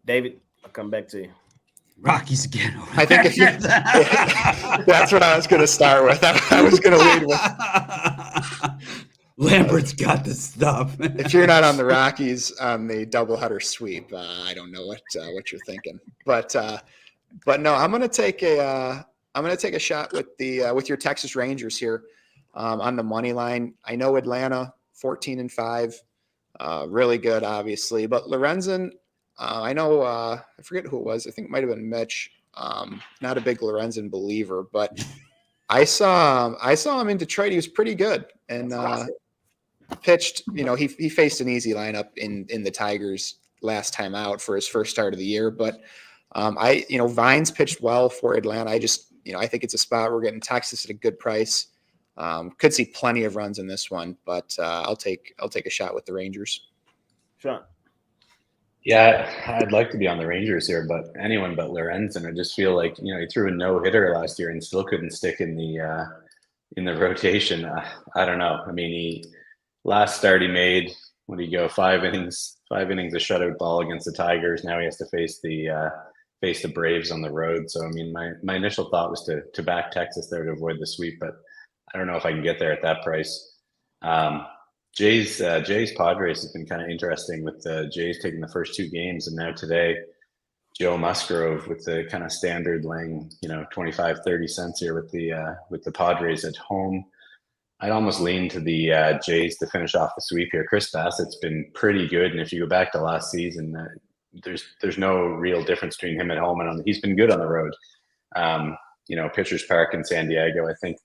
David, I'll come back to you. Rockies again. I think if you, that's what I was going to start with. I was going to lead with. Lambert's got the stuff. If you're not on the Rockies on the doubleheader sweep, I don't know what you're thinking. But no, I'm going to take a shot with with your Texas Rangers here on the money line. I know Atlanta 14-5, really good, obviously, but Lorenzen. I know I forget who it was. I think it might have been Mitch. Not a big Lorenzen believer, but I saw him in Detroit. He was pretty good and pitched. You know, he faced an easy lineup in the Tigers last time out for his first start of the year. But Vines pitched well for Atlanta. I think it's a spot we're getting Texas at a good price. Could see plenty of runs in this one, but I'll take a shot with the Rangers. Sean. Yeah, I'd like to be on the Rangers here, but anyone but Lorenzen. I just feel like, he threw a no-hitter last year and still couldn't stick in the rotation. I don't know. I mean, last start he made, what did he go, 5 innings of shutout ball against the Tigers. Now he has to face the Braves on the road. So, I mean, my initial thought was to back Texas there to avoid the sweep, but I don't know if I can get there at that price. Jays Padres has been kind of interesting with the Jays taking the first 2 games, and now today Joe Musgrove with the kind of standard laying 25-30 cents here with the Padres at home. I'd almost lean to the Jays to finish off the sweep here. Chris Bassett's been pretty good, and if you go back to last season, there's no real difference between him at home and he's been good on the road. Pitchers Park in San Diego. I think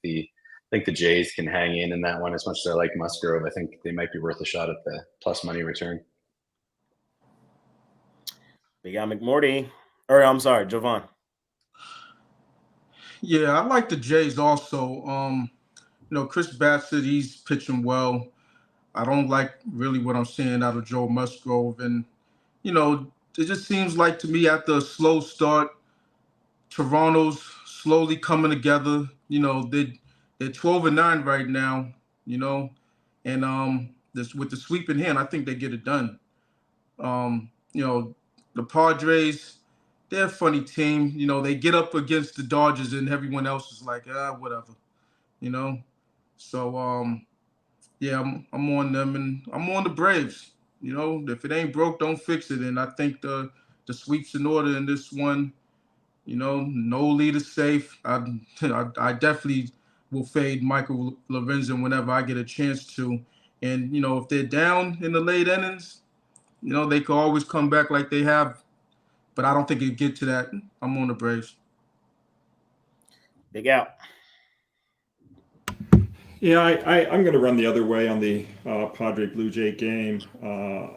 the Jays can hang in that one as much as I like Musgrove. I think they might be worth a shot at the plus money return. We got McMordie. Or I'm sorry, Javon. Yeah, I like the Jays also. Chris Bassett, he's pitching well. I don't like really what I'm seeing out of Joe Musgrove. And, it just seems like to me after a slow start, Toronto's slowly coming together. They're 12-9 right now, and this with the sweep in hand, I think they get it done. The Padres, they're a funny team. They get up against the Dodgers and everyone else is like, whatever, So, yeah, I'm on them and I'm on the Braves. If it ain't broke, don't fix it. And I think the sweep's in order in this one. No lead is safe. I definitely will fade Michael Lorenzen whenever I get a chance to. And, if they're down in the late innings, they can always come back like they have. But I don't think it'll get to that. I'm on the Braves. Big out. Yeah, I'm going to run the other way on the Padre-Blue Jay game.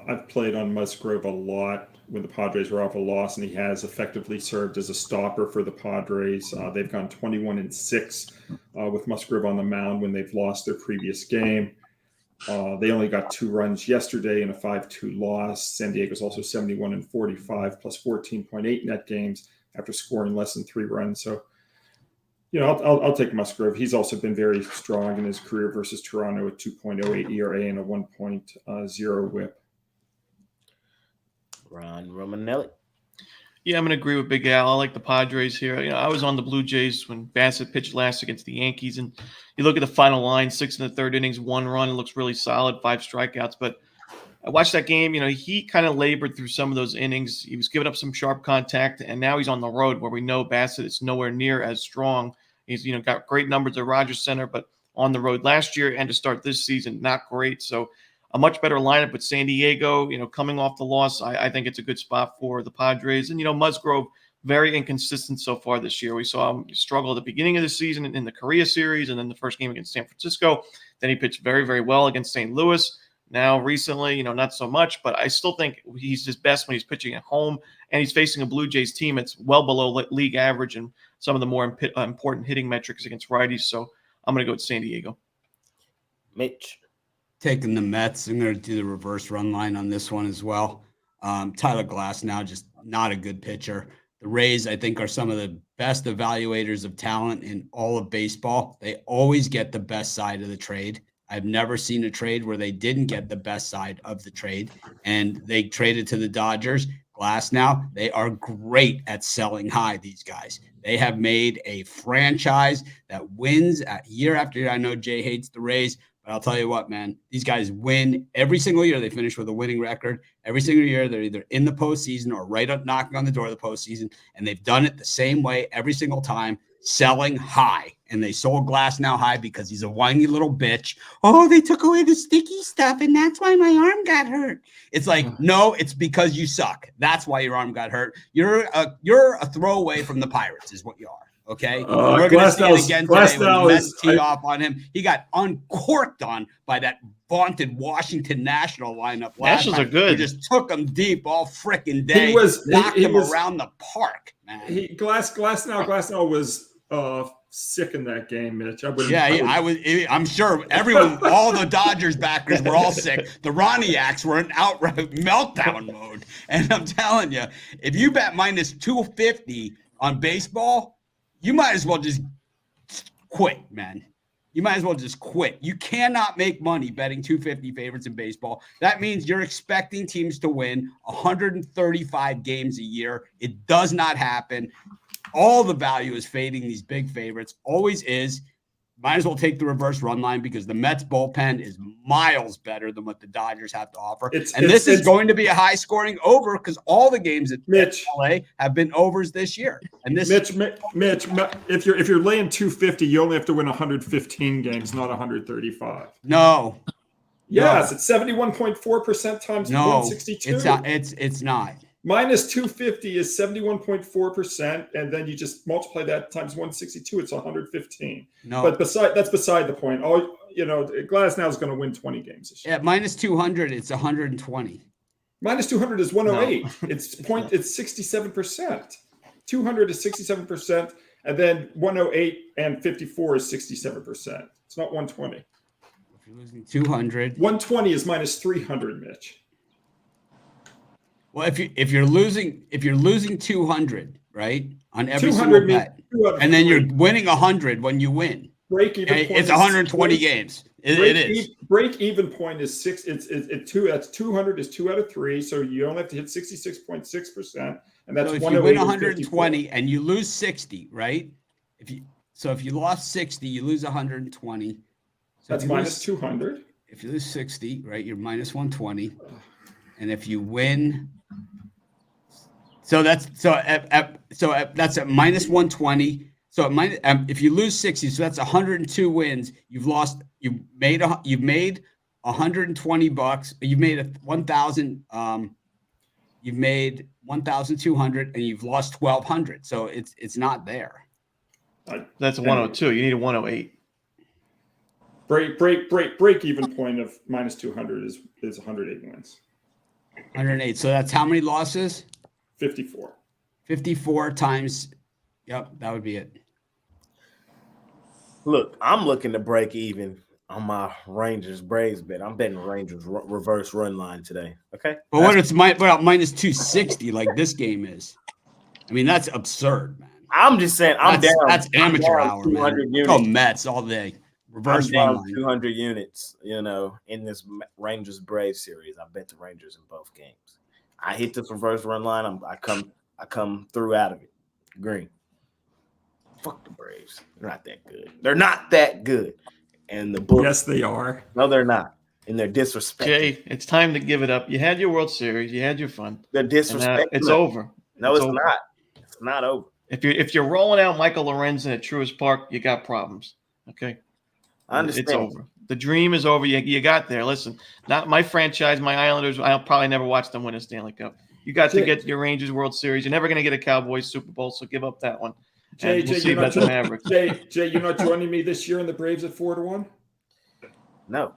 I've played on Musgrove a lot when the Padres were off a loss, and he has effectively served as a stopper for the Padres. They've gone 21-6 with Musgrove on the mound when they've lost their previous game. They only got 2 runs yesterday in a 5-2 loss. San Diego's also 71-45 plus 14.8 net games after scoring less than 3 runs. So, I'll take Musgrove. He's also been very strong in his career versus Toronto with 2.08 ERA and a 1.0 WHIP. Ron Romanelli. Yeah, I'm going to agree with Big Al. I like the Padres here. I was on the Blue Jays when Bassett pitched last against the Yankees, and you look at the final line, 6 in the third innings, 1 run. It looks really solid, 5 strikeouts. But I watched that game. He kind of labored through some of those innings. He was giving up some sharp contact, and now he's on the road where we know Bassett is nowhere near as strong. He's got great numbers at Rogers Center, but on the road last year and to start this season, not great. So a much better lineup with San Diego, coming off the loss. I think it's a good spot for the Padres. And, Musgrove, very inconsistent so far this year. We saw him struggle at the beginning of the season in the Korea series and then the first game against San Francisco. Then he pitched very, very well against St. Louis. Now, recently, not so much, but I still think he's his best when he's pitching at home and he's facing a Blue Jays team that's well below league average and some of the more important hitting metrics against righties. So I'm going to go with San Diego. Mitch. Taking the Mets. I'm going to do the reverse run line on this one as well. Tyler Glasnow, just not a good pitcher. The Rays, I think, are some of the best evaluators of talent in all of baseball. They always get the best side of the trade. I've never seen a trade where they didn't get the best side of the trade, and they traded to the Dodgers. Glasnow, they are great at selling high, these guys. They have made a franchise that wins year after year. I know Jay hates the Rays, but I'll tell you what, man, these guys win every single year. They finish with a winning record. Every single year, they're either in the postseason or right up knocking on the door of the postseason, and they've done it the same way every single time, selling high. And they sold Glasnow high because he's a whiny little bitch. Oh, they took away the sticky stuff, and that's why my arm got hurt. It's like, no, it's because you suck. That's why your arm got hurt. You're a throwaway from the Pirates is what you are. Okay, we're going to see it again today when the Mets tee off on him. He got uncorked on by that vaunted Washington National lineup. Nationals are good. He just took him deep all freaking day. Knocked him around the park, man. Glasnow was sick in that game, Mitch. I'm sure everyone, all the Dodgers backers were all sick. The Roniacs were in outright meltdown mode. And I'm telling you, if you bet minus 250 on baseball, you might as well just quit, man. You might as well just quit. You cannot make money betting 250 favorites in baseball. That means you're expecting teams to win 135 games a year. It does not happen. All the value is fading these big favorites. Always is. Might as well take the reverse run line because the Mets bullpen is miles better than what the Dodgers have to offer. This is going to be a high scoring over because all the games at LA have been overs this year. And this Mitch, if you're laying 250, you only have to win 115 games, not 135. No. Yes, it's 71.4% times 162. It's not. Minus 250 is 71.4%, and then you just multiply that times 162. It's 115. No, but that's beside the point. Glasnow is going to win 20 games this year. Yeah, minus 200, it's 120. Minus 200 is 108. No. It's 67%. 200 is 67%, and then 108 and 54 is 67%. It's not 120. If you're losing 200, 120 is minus 300, Mitch. Well, if you're losing 200, right, on every single bet, and then you're winning 100 when you win, break even point it's 120 games. It is. Break even point is 6. It's 2. That's 200 is 2 out of 3. So you only have to hit 66.6%, and that's so if you win 120 and you lose 60, right? If you lost 60, you lose 120. So that's minus 200. If you lose 60, right, you're minus 120, and if you win. So that's at minus 120. So if you lose 60, so that's 102 wins. You've made $120. You've made 1,000. You've made 1,200, and you've lost 1,200. So it's not there. That's a 102. You need a 108. Break even point of minus 200 is 108 wins. 108. So that's how many losses? 54. 54 times. Yep, that would be it. Look, I'm looking to break even on my Rangers-Braves bet. I'm betting Rangers reverse run line today. Okay. But what it's minus 260 like this game is? I mean, that's absurd, man. I'm just saying that's amateur hour, man. Go Mets all day. Reverse run line. 200 units, in this Rangers-Braves series. I bet the Rangers in both games. I hit this reverse run line. I come I come through out of it. Green. Fuck the Braves. They're not that good. They're not that good. And the Bulls. Yes, they are. No, they're not. And they're disrespectful. Jay, it's time to give it up. You had your World Series. You had your fun. They're disrespectful. It's over. No, it's over. not. It's not over. If you're rolling out Michael Lorenzen at Truist Park, you got problems. Okay, I understand. It's over. The dream is over. You got there. Listen, not my franchise, my Islanders. I'll probably never watch them win a Stanley Cup. You got to get your Rangers World Series. You're never going to get a Cowboys Super Bowl, so give up that one. Jay, We'll see about the Mavericks. Jay, you're not joining me this year in the Braves at 4-1? No.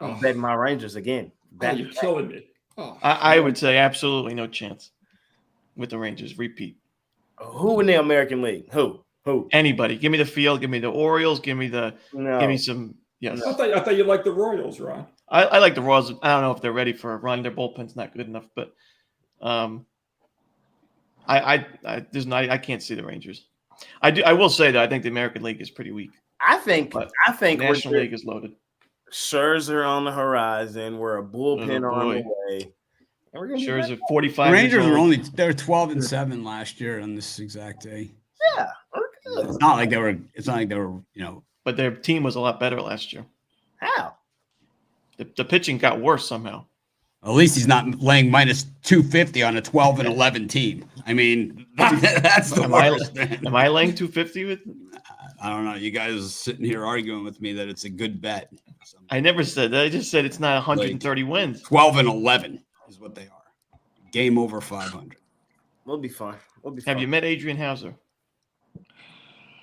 I'm betting my Rangers again. Oh, you're killing me. Oh, I would say absolutely no chance with the Rangers. Repeat. Who in the American League? Who? Anybody. Give me the field. Give me the Orioles. Give me some. Yes. I thought you liked the Royals, Ron. I like the Royals. I don't know if they're ready for a run. Their bullpen's not good enough, but I can't see the Rangers. I will say that I think the American League is pretty weak. I think National League is loaded. Scherzer on the horizon. We're a bullpen on the way. And we're gonna Scherzer 45. The Rangers they're 12-7 last year on this exact day. Yeah, we're good. It's not like they were, But their team was a lot better last year. How? The pitching got worse somehow. At least he's not laying minus 250 on a 12-11 team. I mean, that's the worst. Am I laying 250 with? I don't know. You guys are sitting here arguing with me that it's a good bet. I never said that. I just said it's not 130 wins. 12-11 is what they are. Game over 500. We'll be fine. Have you met Adrian Hauser?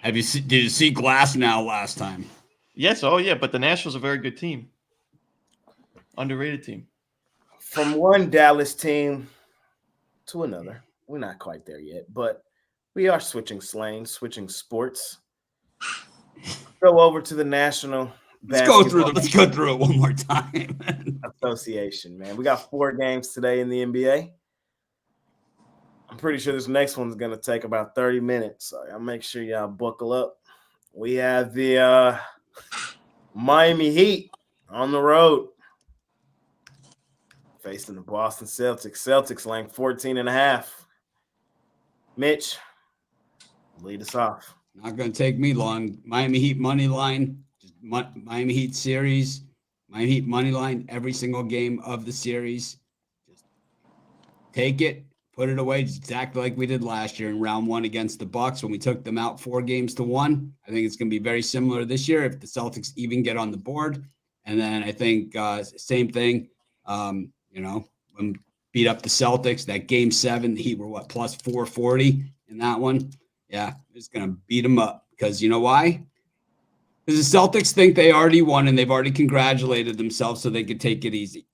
Did you see Glass now last time? Yes. Oh, yeah. But the Nationals are a very good team. Underrated team. From one Dallas team to another. We're not quite there yet, but we are switching lanes, switching sports. Go over to the National Let's go through it one more time. Association, man. We got 4 games today in the NBA. I'm pretty sure this next one's going to take about 30 minutes. So I'll make sure y'all buckle up. We have the Miami Heat on the road facing the Boston Celtics. Celtics laying 14.5. Mitch, lead us off. Not going to take me long. Miami Heat money line. Miami Heat series. Miami Heat money line every single game of the series. Just take it. Put it away exactly like we did last year in round 1 against the Bucks when we took them out 4-1. I think it's going to be very similar this year if the Celtics even get on the board. And then I think same thing, when we beat up the Celtics, that game 7, the Heat were plus 440 in that one. Yeah, it's going to beat them up because you know why? Because the Celtics think they already won and they've already congratulated themselves so they could take it easy.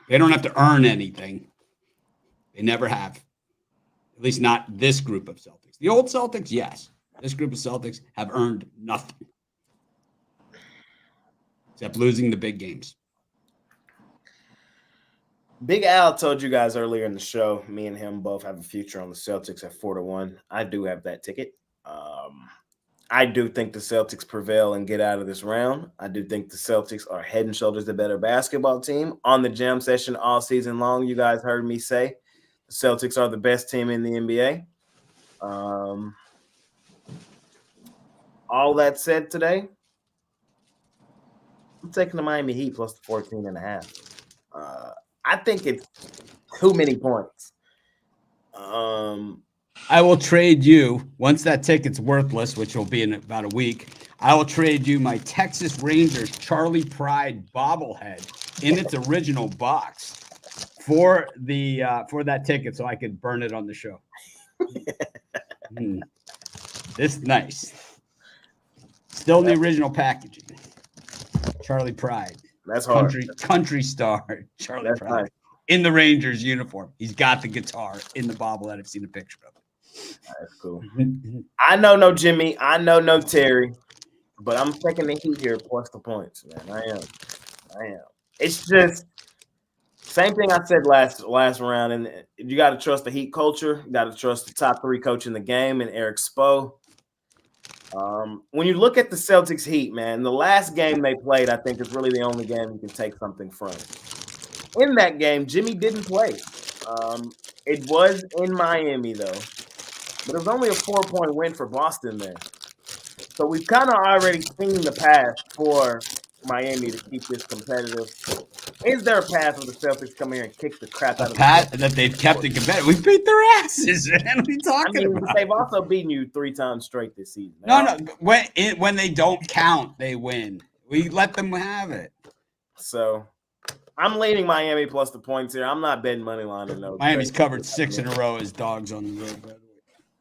They don't have to earn anything. They never have. At least not this group of Celtics. The old Celtics, yes. This group of Celtics have earned nothing. Except losing the big games. Big Al told you guys earlier in the show, me and him both have a future on the Celtics at 4-1. I do have that ticket. I do think the Celtics prevail and get out of this round. I do think the Celtics are head and shoulders the better basketball team. On the jam session all season long, you guys heard me say the Celtics are the best team in the NBA. All that said today, I'm taking the Miami Heat plus the 14.5. I think it's too many points. I will trade you, once that ticket's worthless, which will be in about a week, I will trade you my Texas Rangers Charlie Pride bobblehead in its original box for that ticket so I could burn it on the show. This nice. Still in the original packaging. Charlie Pride. That's hard. Country star Charlie That's Pride. nice. In the Rangers uniform. He's got the guitar in the bobblehead. I've seen a picture of it. That's cool. I know no Jimmy. I know no Terry. But I'm taking the Heat here plus the points, man. I am. It's just same thing I said last round. And you got to trust the Heat culture. You got to trust the top 3 coach in the game and Eric Spo. When you look at the Celtics Heat, man, the last game they played, I think, is really the only game you can take something from. In that game, Jimmy didn't play. It was in Miami, though, but it was only a 4-point win for Boston there. So we've kind of already seen the path for Miami to keep this competitive. Is there a path for the Celtics come here and kick the crap out of that they've kept it competitive? We beat their asses, man. What are you talking about? They've also beaten you 3 times straight this season. No. When they don't count, they win. We let them have it. So I'm leaning Miami plus the points here. I'm not betting money line in those. Miami's covered 6 in a row as dogs on the road, by the way.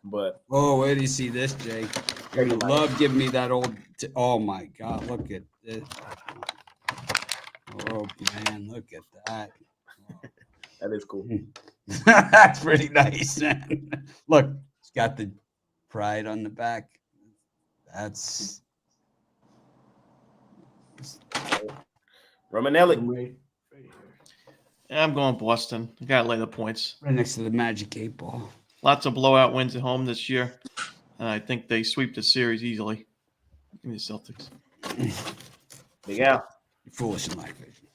But where do you see this, Jake? You're gonna love giving me that old. Oh my God! Look at this. Oh man, look at that. That is cool. That's pretty nice, man. Look, it's got the pride on the back. That's Romanelli. Yeah, I'm going Boston. I got to lay the points. Right next to the Magic 8 Ball. Lots of blowout wins at home this year. And I think they sweep the series easily. Give me the Celtics. Big Al. You're foolish in my vision.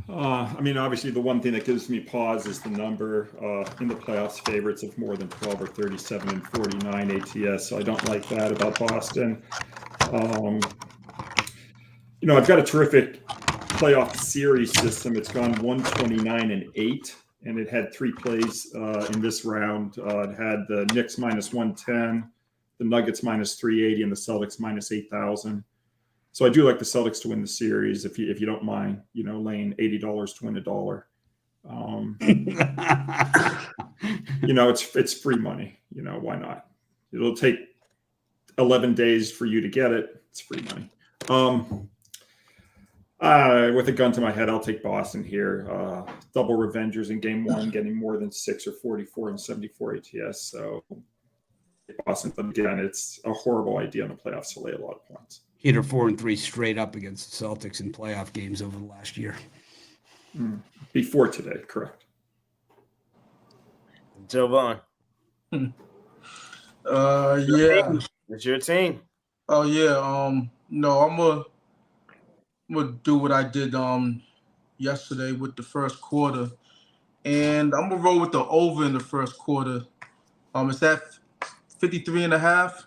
Obviously, the one thing that gives me pause is the number in the playoffs favorites of more than 12 or 37 and 49 ATS. So I don't like that about Boston. I've got a terrific playoff series system. It's gone 129-8, and it had 3 plays in this round. It had the Knicks -110, the Nuggets -380, and the Celtics -8,000. So I do like the Celtics to win the series. If you don't mind, laying $80 to win $1. It's free money. Why not? It'll take 11 days for you to get it. It's free money. With a gun to my head, I'll take Boston here. Double revengers in game 1, getting more than 6 or 44 and 74 ATS. So Boston, but again, it's a horrible idea in the playoffs to lay a lot of points. Heat are 4-3 straight up against the Celtics in playoff games over the last year. Before today, correct. Joe Vaughn. Yeah. It's your team. Oh yeah. No, I'm gonna do what I did yesterday with the first quarter, and I'm gonna roll with the over in the first quarter. It's at 53.5.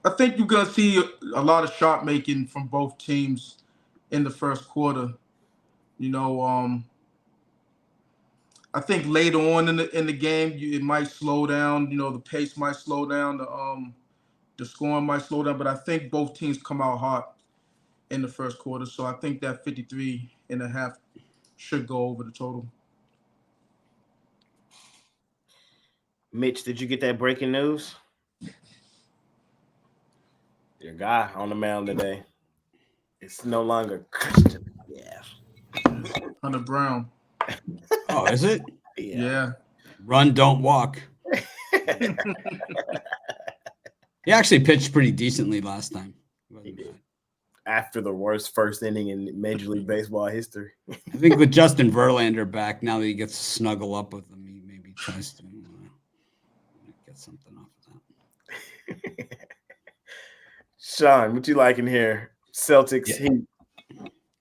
I think you're gonna see a lot of shot making from both teams in the first quarter. I think later on in the game, it might slow down. The pace might slow down. The scoring might slow down. But I think both teams come out hot in the first quarter. So I think that 53.5 should go over the total. Mitch, did you get that breaking news? Your guy on the mound today. It's no longer Christian. Yeah. Hunter Brown. Oh, is it? Yeah. Run, don't walk. He actually pitched pretty decently last time. He did. After the worst first inning in Major League Baseball history. I think with Justin Verlander back, now that he gets to snuggle up with him, he maybe tries to get something off of that. Sean, what you liking here? Celtics, Heat.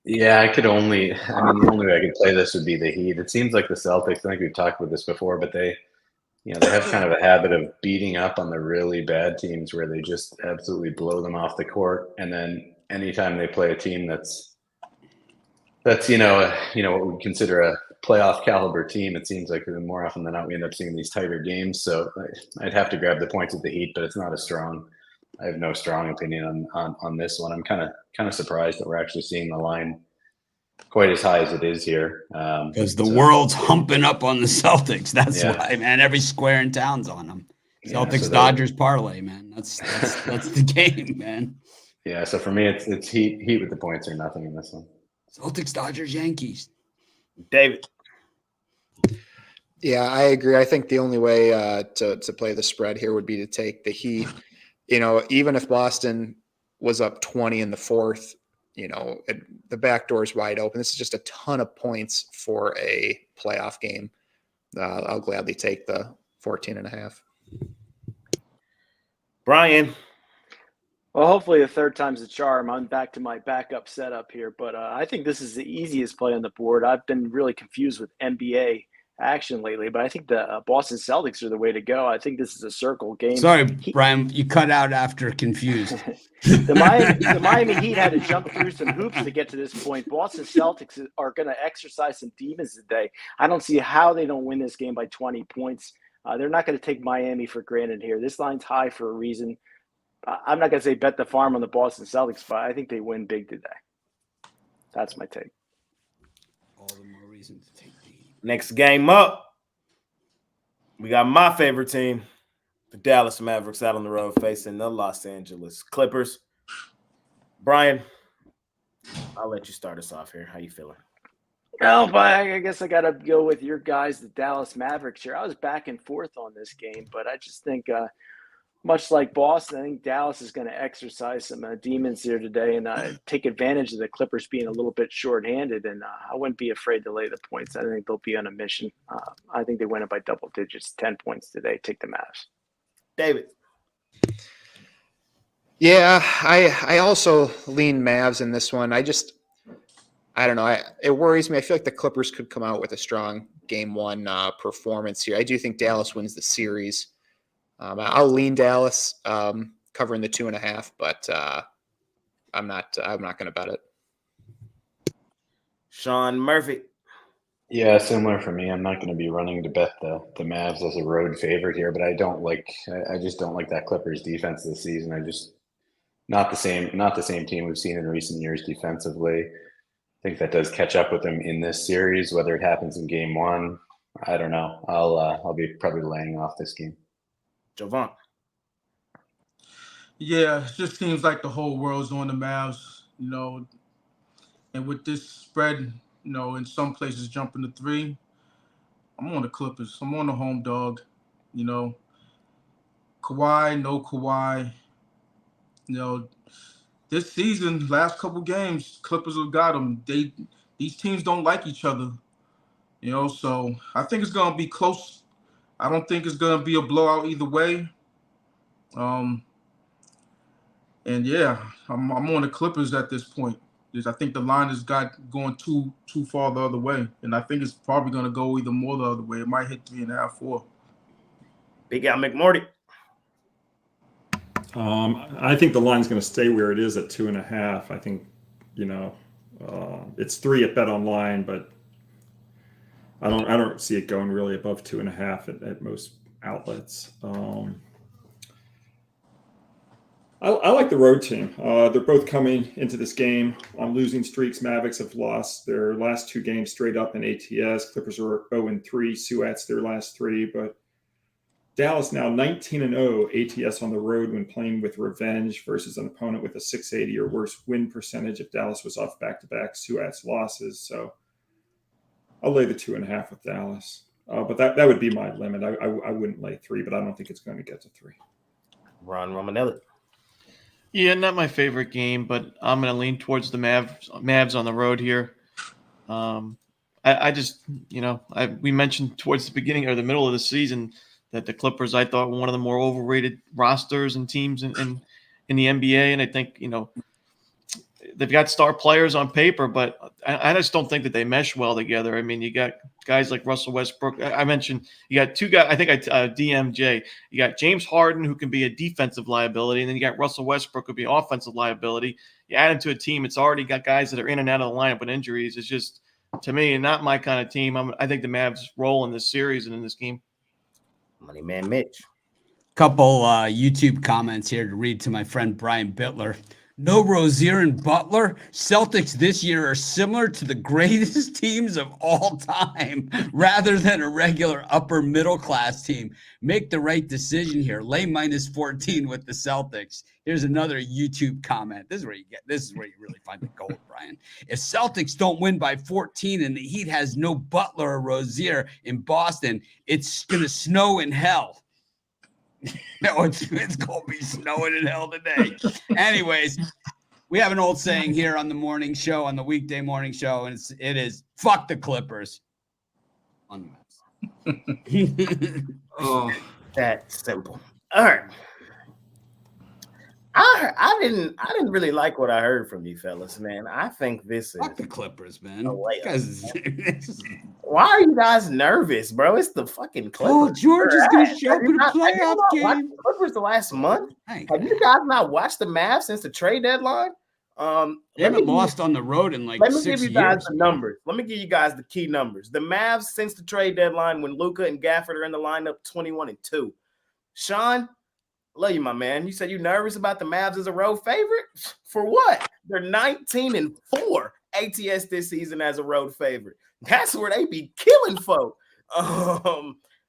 Yeah, the only way I could play this would be the Heat. It seems like the Celtics, I think we've talked about this before, but they have kind of a habit of beating up on the really bad teams where they just absolutely blow them off the court. And then anytime they play a team that's what we consider a playoff caliber team, it seems like more often than not we end up seeing these tighter games. So I'd have to grab the points with the Heat, but it's not as strong. I have no strong opinion on this one. I'm kind of surprised that we're actually seeing the line quite as high as it is here. Because the world's humping up on the Celtics. That's why, man. Every square in town's on them. Celtics Dodgers parlay, man. That's the game, man. Yeah. So for me, it's Heat with the points or nothing in this one. Celtics Dodgers Yankees. David. Yeah, I agree. I think the only way to play the spread here would be to take the Heat. Even if Boston was up 20 in the fourth, the back door is wide open. This is just a ton of points for a playoff game. I'll gladly take the 14.5. Brian. Well, hopefully the third time's the charm. I'm back to my backup setup here, but I think this is the easiest play on the board. I've been really confused with NBA action lately, but I think the Boston Celtics are the way to go. I think this is a circle game. Sorry, Brian, you cut out after confused. The Miami Heat had to jump through some hoops to get to this point. Boston Celtics are going to exercise some demons today. I don't see how they don't win this game by 20 points. They're not going to take Miami for granted here. This line's high for a reason. I'm not going to say bet the farm on the Boston Celtics, but I think they win big today. That's my take. All the more reason to take the Heat. Next game up, we got my favorite team, the Dallas Mavericks, out on the road facing the Los Angeles Clippers. Brian, I'll let you start us off here. How you feeling? Well, but I guess I got to go with your guys, the Dallas Mavericks here. I was back and forth on this game, but I just think much like Boston, I think Dallas is going to exercise some demons here today and take advantage of the Clippers being a little bit shorthanded. And I wouldn't be afraid to lay the points. I think they'll be on a mission. I think they win it by double digits, 10 points today. Take the Mavs. David. Yeah, I also lean Mavs in this one. I don't know. It worries me. I feel like the Clippers could come out with a strong game one performance here. I do think Dallas wins the series. I'll lean Dallas covering the 2.5, but I'm not going to bet it. Sean Murphy. Yeah, similar for me. I'm not going to be running to bet the Mavs as a road favorite here, but I just don't like that Clippers defense this season. Not the same team we've seen in recent years defensively. I think that does catch up with them in this series, whether it happens in game one. I don't know. I'll be probably laying off this game. Jovan. Yeah, it just seems like the whole world's on the Mavs, and with this spread, in some places jumping to 3, I'm on the Clippers. I'm on the home dog, Kawhi, no Kawhi. This season, last couple games, Clippers have got them. These teams don't like each other, so I think it's going to be close. I don't think it's going to be a blowout either way. And yeah, I'm on the Clippers at this point. I think the line has got going too far the other way, and I think it's probably going to go either more the other way. It might hit 3.5, 4. Big Al McMordie. I think the line's going to stay where it is at 2.5. I think, it's 3 at Bet Online, but I don't see it going really above 2.5 at most outlets. I like the road team. They're both coming into this game on losing streaks. Mavericks have lost their last 2 games straight up in ATS. Clippers are 0-3. Suats their last 3, but Dallas now 19-0 ATS on the road when playing with revenge versus an opponent with a 680 or worse win percentage if Dallas was off back-to-back Suats losses. So I'll lay the 2.5 with Dallas. But that would be my limit. I wouldn't lay 3, but I don't think it's going to get to 3. Ron Romanelli. Yeah, not my favorite game, but I'm going to lean towards the Mavs on the road here. I just, we mentioned towards the beginning or the middle of the season that the Clippers, I thought, were one of the more overrated rosters and teams in the NBA. And I think, they've got star players on paper, but I just don't think that they mesh well together. I mean, you got guys like Russell Westbrook. I mentioned you got 2 guys. I think DMJ. You got James Harden, who can be a defensive liability, and then you got Russell Westbrook, who can be an offensive liability. You add him to a team, it's already got guys that are in and out of the lineup with injuries. It's just, to me, not my kind of team. I think the Mavs roll in this series and in this game. Money man Mitch. Couple YouTube comments here to read to my friend Brian Bitler. No Rozier and Butler. Celtics this year are similar to the greatest teams of all time rather than a regular upper middle class team. Make the right decision here. Lay -14 with the Celtics. Here's another YouTube comment. This is where you really find the gold, Brian. If Celtics don't win by 14 and the Heat has no Butler or Rozier in Boston, it's going to snow in hell. No, it's going to be snowing in hell today. Anyways, we have an old saying here on the morning show, on the weekday morning show, and it is fuck the Clippers. On the Mavs. Oh, That simple. All right. I didn't really like what I heard from you fellas, man. I think this is Fuck the Clippers, man. a layup, Guys, why are you guys nervous, bro? It's the fucking Clippers. Paul George is going to show up Have you in a not playoff watched game. the Clippers the last month? Hey, Have you guys not watched the Mavs since the trade deadline? they haven't lost on the road in like Let me 6 give you years. guys the numbers. Let me give you guys the key numbers. The Mavs since the trade deadline, when Luka and Gafford are in the lineup, 21-2. Sean, love you, my man. You said you nervous about the Mavs as a road favorite? For what? They're 19-4 ATS this season as a road favorite. That's where they be killing folk.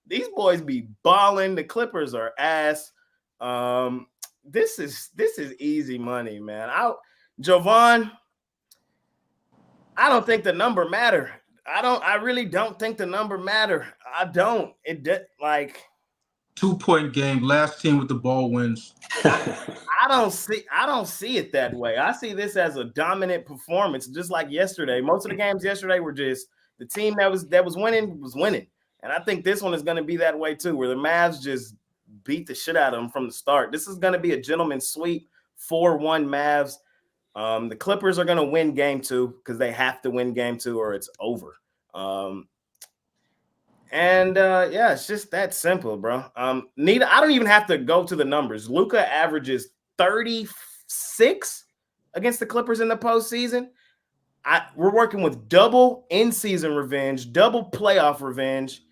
These boys be balling. The Clippers are ass. This is easy money, man. Jovan, I don't think the number matter. I really don't think the number matter. I don't. It did like 2-point game. Last team with the ball wins. I don't see it that way. I see this as a dominant performance, just like yesterday. Most of the games yesterday were just the team that was winning was winning. And I think this one is going to be that way too, where the Mavs just beat the shit out of them from the start. This is going to be a gentleman's sweep, 4-1 Mavs. The Clippers are going to win game 2 because they have to win game 2 or it's over. Yeah, it's just that simple, bro. Nita, I don't even have to go to the numbers. Luka averages 36 against the Clippers in the postseason. We're working with double in-season revenge, double playoff revenge.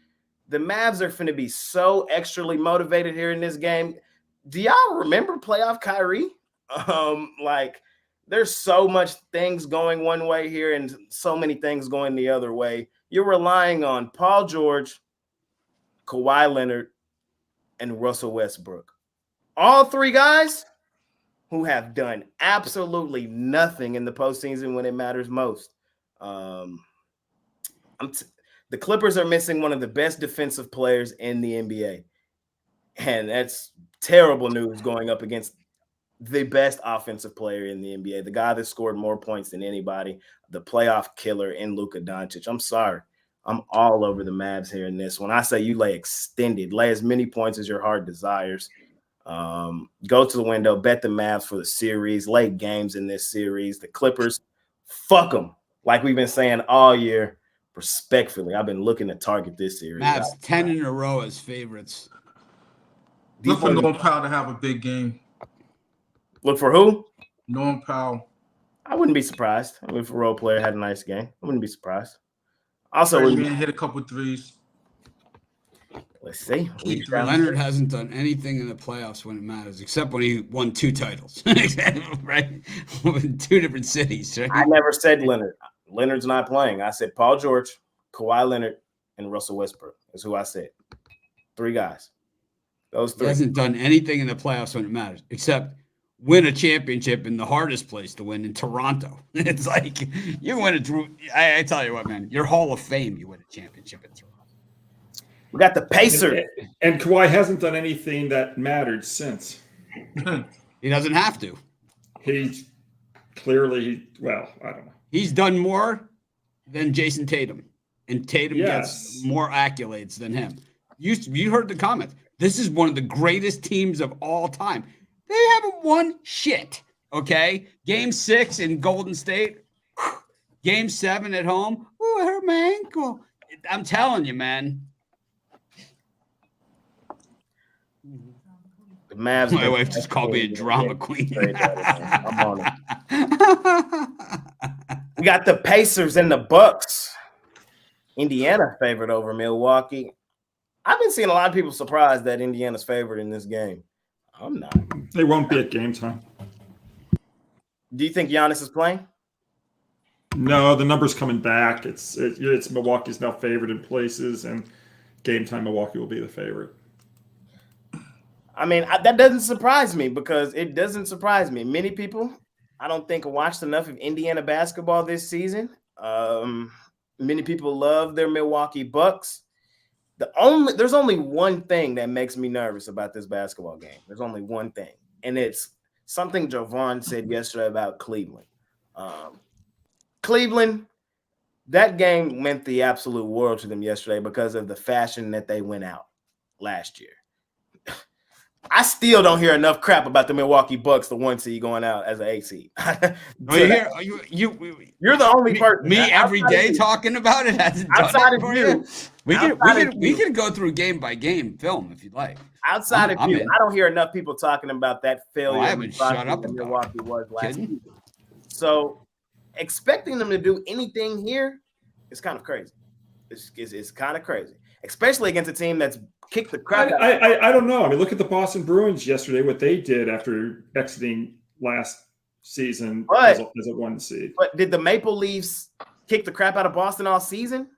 The Mavs are finna be so extrally motivated here in this game. Do y'all remember playoff Kyrie? There's so much things going one way here and so many things going the other way. You're relying on Paul George, Kawhi Leonard, and Russell Westbrook. All 3 guys who have done absolutely nothing in the postseason when it matters most. The Clippers are missing one of the best defensive players in the NBA. And that's terrible news going up against the best offensive player in the NBA, the guy that scored more points than anybody, the playoff killer in Luka Doncic. I'm sorry. I'm all over the Mavs here in this one. I say you lay extended. Lay as many points as your heart desires. Go to the window, bet the Mavs for the series, lay games in this series. The Clippers, fuck them. Like we've been saying all year, respectfully. I've been looking to target this series. Mavs 10 in a row as favorites. Look for Norm Powell to have a big game. Look for who? Norm Powell. I wouldn't be surprised. I mean, if a role player had a nice game, I wouldn't be surprised. Also, hit a couple threes. Let's see. Leonard hasn't done anything in the playoffs when it matters, except when he won 2 titles, right? In 2 different cities, right? I never said Leonard. Leonard's not playing. I said Paul George, Kawhi Leonard, and Russell Westbrook is who I said. 3 guys. Those 3. He hasn't done anything in the playoffs when it matters, except win a championship in the hardest place to win in Toronto. It's like you win it through. I tell you what, man, your Hall of Fame, you win a championship in Toronto. We got the Pacers. And Kawhi hasn't done anything that mattered since. He doesn't have to. He's clearly, I don't know. He's done more than Jason Tatum, and Tatum gets more accolades than him. You heard the comment. This is one of the greatest teams of all time. They haven't won shit, okay? Game 6 in Golden State. Game 7 at home. Oh, I hurt my ankle. I'm telling you, man. The Mavs. My wife just called me a drama queen. I'm on it. We got the Pacers and the Bucks. Indiana favored over Milwaukee. I've been seeing a lot of people surprised that Indiana's favored in this game. I'm not. They won't be at game time. Do you think Giannis is playing? No, the number's coming back. It's Milwaukee's now favored in places, and game time Milwaukee will be the favorite. I mean, that doesn't surprise me because it doesn't surprise me. Many people, I don't think, watched enough of Indiana basketball this season. Many people love their Milwaukee Bucks. There's only one thing that makes me nervous about this basketball game. There's only one thing, and it's something Jovan said yesterday about Cleveland. Cleveland, that game meant the absolute world to them yesterday because of the fashion that they went out last year. I still don't hear enough crap about the Milwaukee Bucks, the 1 seed going out as an 8 seed. You're the only person. Me every day talking about it hasn't done outside it of for you. We can go through game by game film if you'd like. Outside of you, I don't hear enough people talking about that failure. I haven't shut up that about Milwaukee it. was last season. So expecting them to do anything here is kind of crazy. It's kind of crazy, especially against a team that's kicked the crap out. I don't know. I mean, look at the Boston Bruins yesterday, what they did after exiting last season as a 1 seed. But did the Maple Leafs kick the crap out of Boston all season?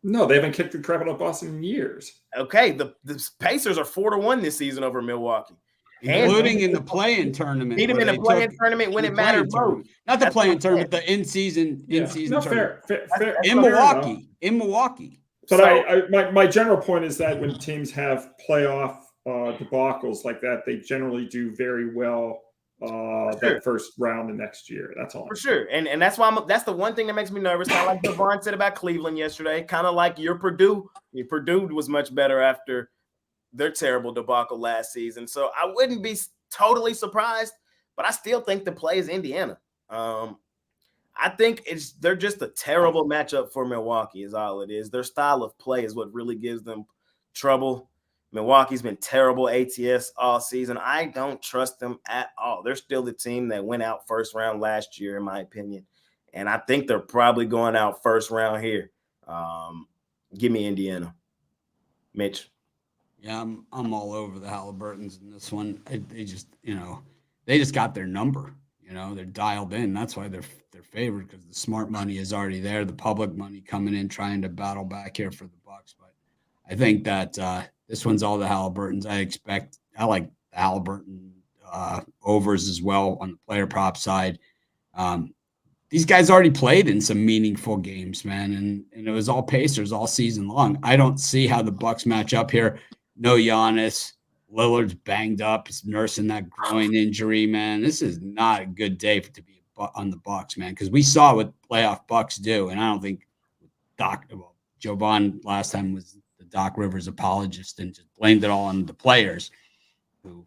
No, they haven't kicked the crap out of Boston in years. Okay, the Pacers are 4-1 this season over Milwaukee. Including in the play-in tournament. Beat them in the play-in tournament when it mattered most. Not the play-in tournament, the in-season tournament. Fair. In Milwaukee. But my general point is that when teams have playoff debacles like that, they generally do very well that first round the next year. That's all. For sure. And that's why that's the one thing that makes me nervous. Kind of like Devon said about Cleveland yesterday. Kind of like your Purdue. Your Purdue was much better after their terrible debacle last season. So I wouldn't be totally surprised, but I still think the play is Indiana. I think they're just a terrible matchup for Milwaukee is all it is. Their style of play is what really gives them trouble. Milwaukee's been terrible ATS all season. I don't trust them at all. They're still the team that went out first round last year, in my opinion. And I think they're probably going out first round here. Give me Indiana. Mitch. Yeah, I'm all over the Halliburtons in this one. They just got their number. They're dialed in. That's why they're favored, because the smart money is already there. The public money coming in, trying to battle back here for the Bucks. But I think that this one's all the Halliburtons. I like the Halliburton overs as well on the player prop side. These guys already played in some meaningful games, man, and it was all Pacers all season long. I don't see how the Bucks match up here. No Giannis. Lillard's banged up. He's nursing that groin injury, man. This is not a good day to be on the Bucks, man, because we saw what playoff Bucks do, and I don't think Jovan last time was the Doc Rivers apologist and just blamed it all on the players who,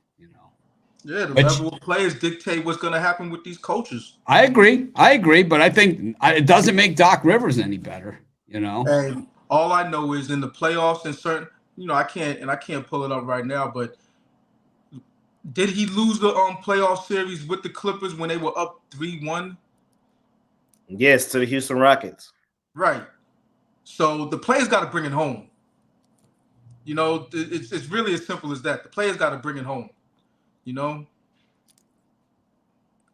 Yeah, the level of players dictate what's going to happen with these coaches. I agree, but I think it doesn't make Doc Rivers any better, And all I know is in the playoffs and certain, I can't pull it up right now, but did he lose the playoff series with the Clippers when they were up 3-1? Yes, to the Houston Rockets. Right. So the players got to bring it home. It's really as simple as that. The players got to bring it home. In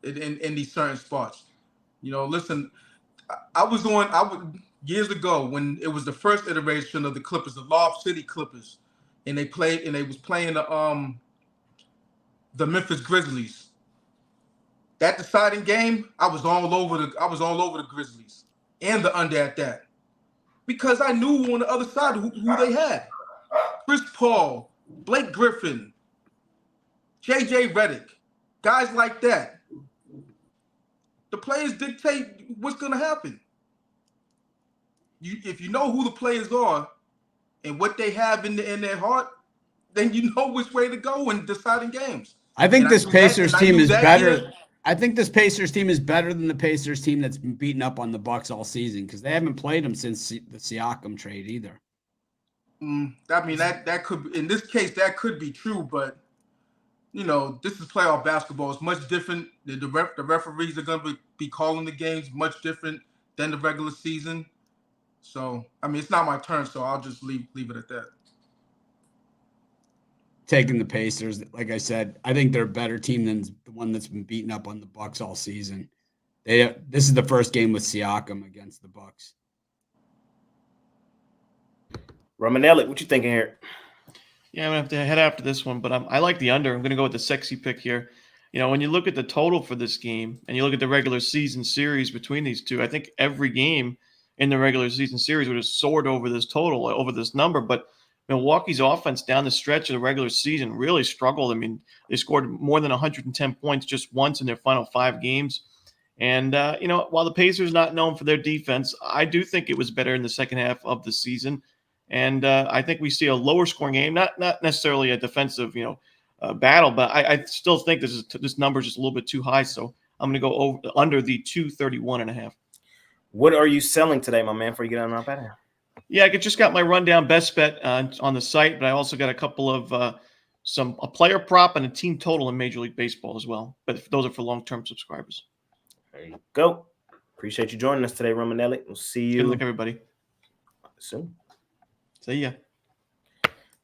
these certain spots. Listen, I was years ago when it was the first iteration of the Clippers, the Lob City Clippers, and they was playing the Memphis Grizzlies. That deciding game, I was all over the Grizzlies and the under at that, because I knew on the other side who they had: Chris Paul, Blake Griffin, JJ Redick, guys like that. The players dictate what's going to happen. If you know who the players are and what they have in their heart, then you know which way to go in deciding games. I think this Pacers team is better. I think this Pacers team is better than the Pacers team that's been beaten up on the Bucks all season, because they haven't played them since the Siakam trade either. That could, in this case, that could be true, but this is playoff basketball. It's much different. The referees are going to be calling the games much different than the regular season. So, it's not my turn, so I'll just leave it at that. Taking the Pacers, like I said, I think they're a better team than the one that's been beaten up on the Bucks all season. This is the first game with Siakam against the Bucks. Romanelli, what you thinking here? Yeah, I'm going to have to head after this one, but I like the under. I'm going to go with the sexy pick here. When you look at the total for this game and you look at the regular season series between these two, I think every game in the regular season series would have soared over this total, over this number. But Milwaukee's offense down the stretch of the regular season really struggled. They scored more than 110 points just once in their final 5 games. And, while the Pacers not known for their defense, I do think it was better in the second half of the season. And I think we see a lower scoring game, not necessarily a defensive, battle, but I still think this number is just a little bit too high. So I'm going to go under the 231.5. What are you selling today, my man, before you get on our bet? Yeah, I just got my rundown best bet on the site, but I also got a couple of a player prop and a team total in Major League Baseball as well. But those are for long-term subscribers. There you go. Appreciate you joining us today, Romanelli. We'll see you. Good luck, everybody. Soon. See ya.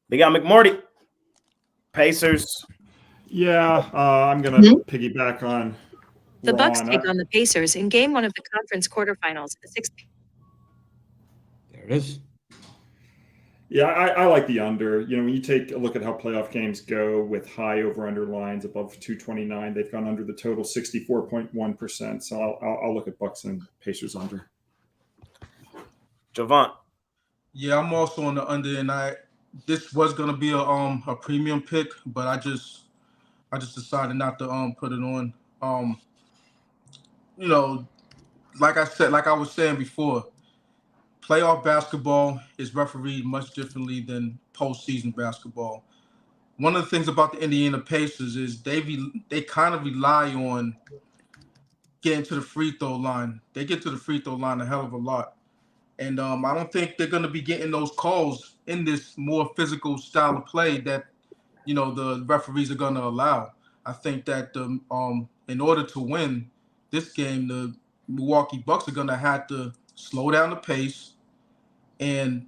They got McMordie. Pacers. Yeah, I'm going to piggyback on The Bucks Ron. take on the Pacers in Game 1 of the conference quarterfinals. There it is. Yeah, I like the under. When you take a look at how playoff games go with high over-under lines above 229, they've gone under the total 64.1%. So I'll look at Bucks and Pacers under. Javon. Yeah, I'm also on the under, and this was gonna be a premium pick, but I just decided not to put it on. Like I was saying before, playoff basketball is refereed much differently than postseason basketball. One of the things about the Indiana Pacers is they kind of rely on getting to the free throw line. They get to the free throw line a hell of a lot. And I don't think they're going to be getting those calls in this more physical style of play that, the referees are going to allow. I think that in order to win this game, the Milwaukee Bucks are going to have to slow down the pace and,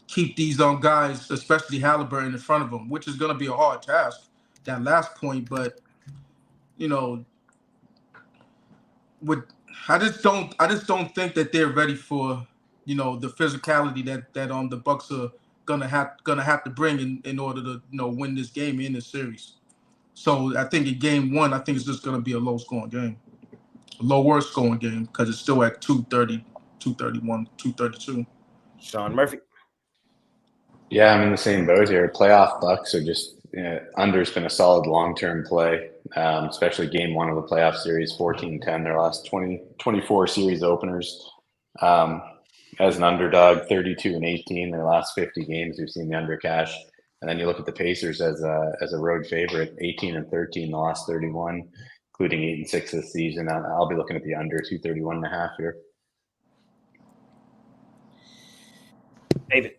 keep these guys, especially Halliburton, in front of them, which is going to be a hard task, that last point. But, I just don't think that they're ready for the physicality that the Bucks are gonna have to bring in order to win this game in this series. So I think in Game 1, I think it's just gonna be a lower scoring game because it's still at 230, 231, 232. Sean Murphy. Yeah, I'm in the same boat here. Playoff Bucks are just under's been a solid long-term play, especially Game 1 of the playoff series, 14-10, their last 24 series openers. As an underdog, 32-18, their last 50 games, we've seen the under cash. And then you look at the Pacers as a road favorite, 18-13, the last 31, including 8-6 this season. I'll be looking at the under 231.5 here. David.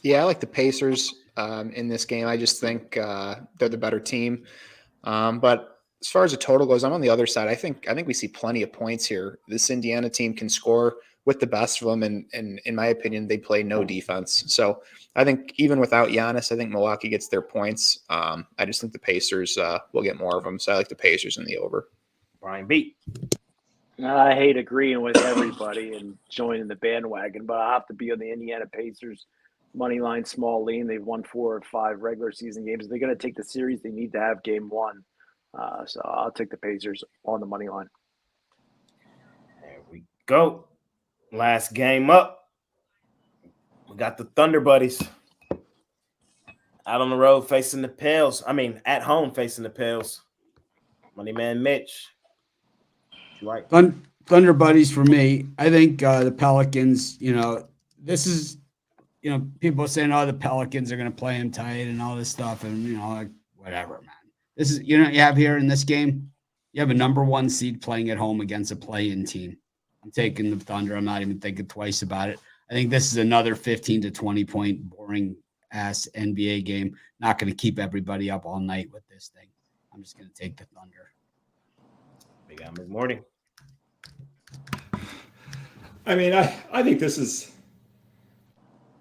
Yeah, I like the Pacers in this game. I just think they're the better team. But as far as the total goes, I'm on the other side. I think we see plenty of points here. This Indiana team can score with the best of them, and in my opinion, they play no defense. So I think even without Giannis, I think Milwaukee gets their points. I just think the Pacers will get more of them. So I like the Pacers in the over. Brian B. I hate agreeing with everybody and joining the bandwagon, but I have to be on the Indiana Pacers money line small lean. They've won 4 or 5 regular season games. If they're going to take the series, they need to have Game 1. So I'll take the Pacers on the money line. There we go. Last game up. We got the Thunder Buddies out on the road facing the Pels. At home facing the Pels. Money man Mitch. Right. Thunder Buddies for me. I think the Pelicans, this is, people are saying, the Pelicans are going to play them tight and all this stuff. And, whatever, man. This is, you have here in this game, you have a number 1 seed playing at home against a play-in team. I'm taking the Thunder. I'm not even thinking twice about it. I think this is another 15 to 20 point boring-ass NBA game. Not going to keep everybody up all night with this thing. I'm just going to take the Thunder. We got McMordie. I think this is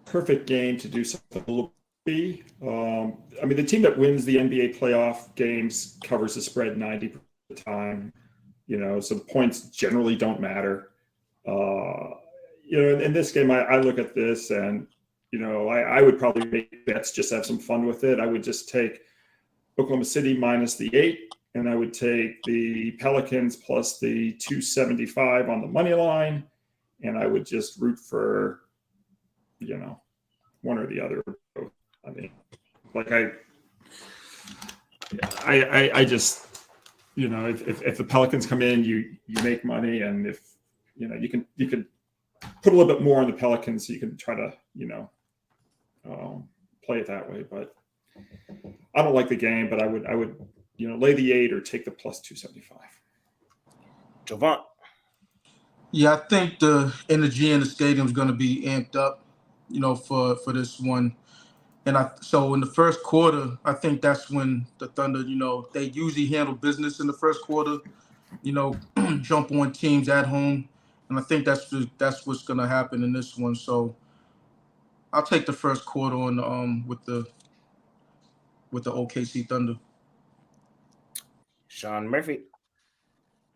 perfect game to do something a little bit. The team that wins the NBA playoff games covers the spread 90% of the time. So the points generally don't matter. In this game, I look at this and, I would probably make bets, just have some fun with it. I would just take Oklahoma City minus the 8, and I would take the Pelicans plus the 275 on the money line, and I would just root for, one or the other. if the Pelicans come in, you make money, and if you can put a little bit more on the Pelicans, so you can try to play it that way. But I don't like the game, but I would lay the 8 or take the plus 275. Javon. Yeah, I think the energy in the stadium is going to be amped up, for this one. And so in the first quarter, I think that's when the Thunder, they usually handle business in the first quarter, jump on teams at home. And I think that's what's going to happen in this one. So I'll take the first quarter on with the OKC Thunder. Sean Murphy.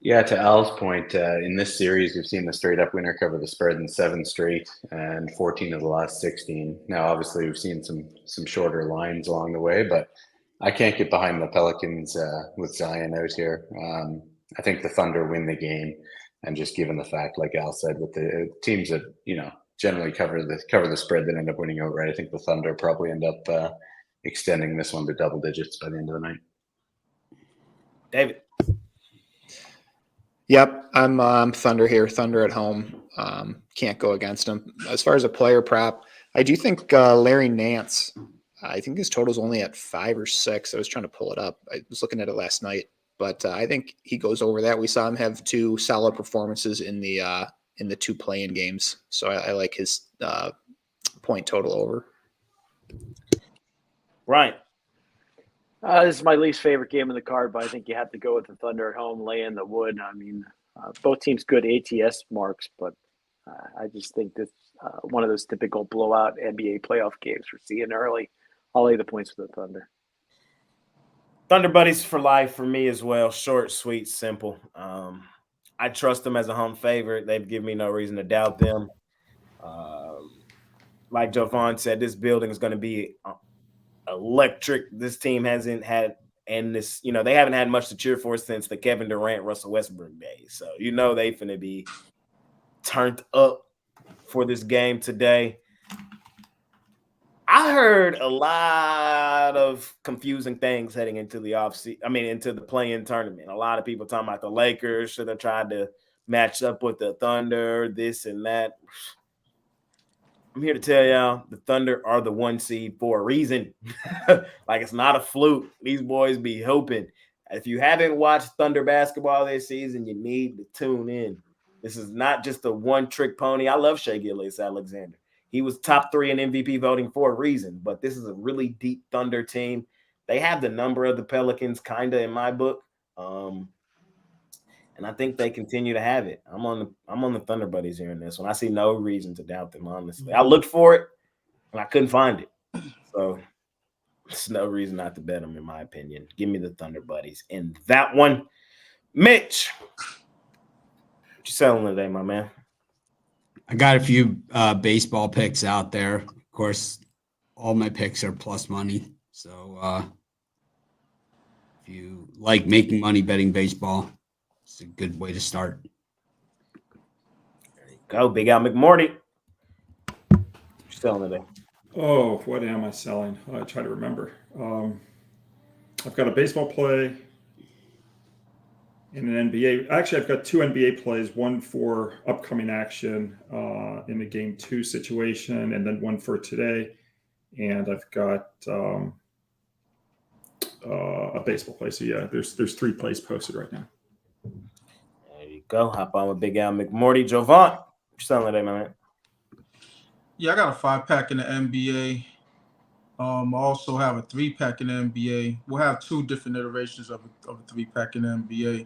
Yeah, to Al's point, in this series, we've seen the straight-up winner cover the spread in 7 straight and 14 of the last 16. Now, obviously, we've seen some shorter lines along the way, but I can't get behind the Pelicans with Zion out here. I think the Thunder win the game, and just given the fact, like Al said, with the teams that generally cover the spread that end up winning outright, I think the Thunder probably end up extending this one to double digits by the end of the night. David. Yep, I'm Thunder here. Thunder at home. Can't go against them. As far as a player prop, I do think Larry Nance. I think his total's only at 5 or 6. I was trying to pull it up. I was looking at it last night, but I think he goes over that. We saw him have 2 solid performances in the 2 play-in games, so I like his point total over. Right. This is my least favorite game of the card, but I think you have to go with the Thunder at home, lay in the wood. I mean, both teams good ATS marks, but I just think this one of those typical blowout NBA playoff games we're seeing early. I'll lay the points for the Thunder. Thunder buddies for life for me as well. Short, sweet, simple. I trust them as a home favorite. They've given me no reason to doubt them. Like Javon said, this building is going to be electric. This team hasn't had, and this, they haven't had much to cheer for since the Kevin Durant, Russell Westbrook days. So, they finna be turned up for this game today. I heard a lot of confusing things heading into the into the play-in tournament. A lot of people talking about the Lakers should have tried to match up with the Thunder, this and that. I'm here to tell y'all the Thunder are the 1 seed for a reason. Like, it's not a fluke. These boys be hoping. If you haven't watched Thunder basketball this season, you need to tune in. This is not just a one-trick pony. I love Shai Gilgeous-Alexander. He was top 3 in MVP voting for a reason, but this is a really deep Thunder team. They have the number of the Pelicans, kind of, in my book. And I think they continue to have it. I'm on the Thunder buddies here in this one. I see no reason to doubt them, honestly. I looked for it, and I couldn't find it. So there's no reason not to bet them, in my opinion. Give me the Thunder buddies in that one. Mitch, what you selling today, my man? I got a few baseball picks out there. Of course, all my picks are plus money. So if you like making money betting baseball, it's a good way to start. There you go. Big Al McMordie. What you selling today? Oh, what am I selling? I try to remember. I've got a baseball play and an NBA. Actually, I've got 2 NBA plays, one for upcoming action in the game 2 situation, and then one for today. And I've got a baseball play. So yeah, there's 3 plays posted right now. There you go. Hop on with Big Al McMordie. Javon, what you selling today, my man? Yeah, I got a 5-pack in the NBA. I also have a 3-pack in the NBA. We'll have 2 different iterations of a 3-pack in the NBA.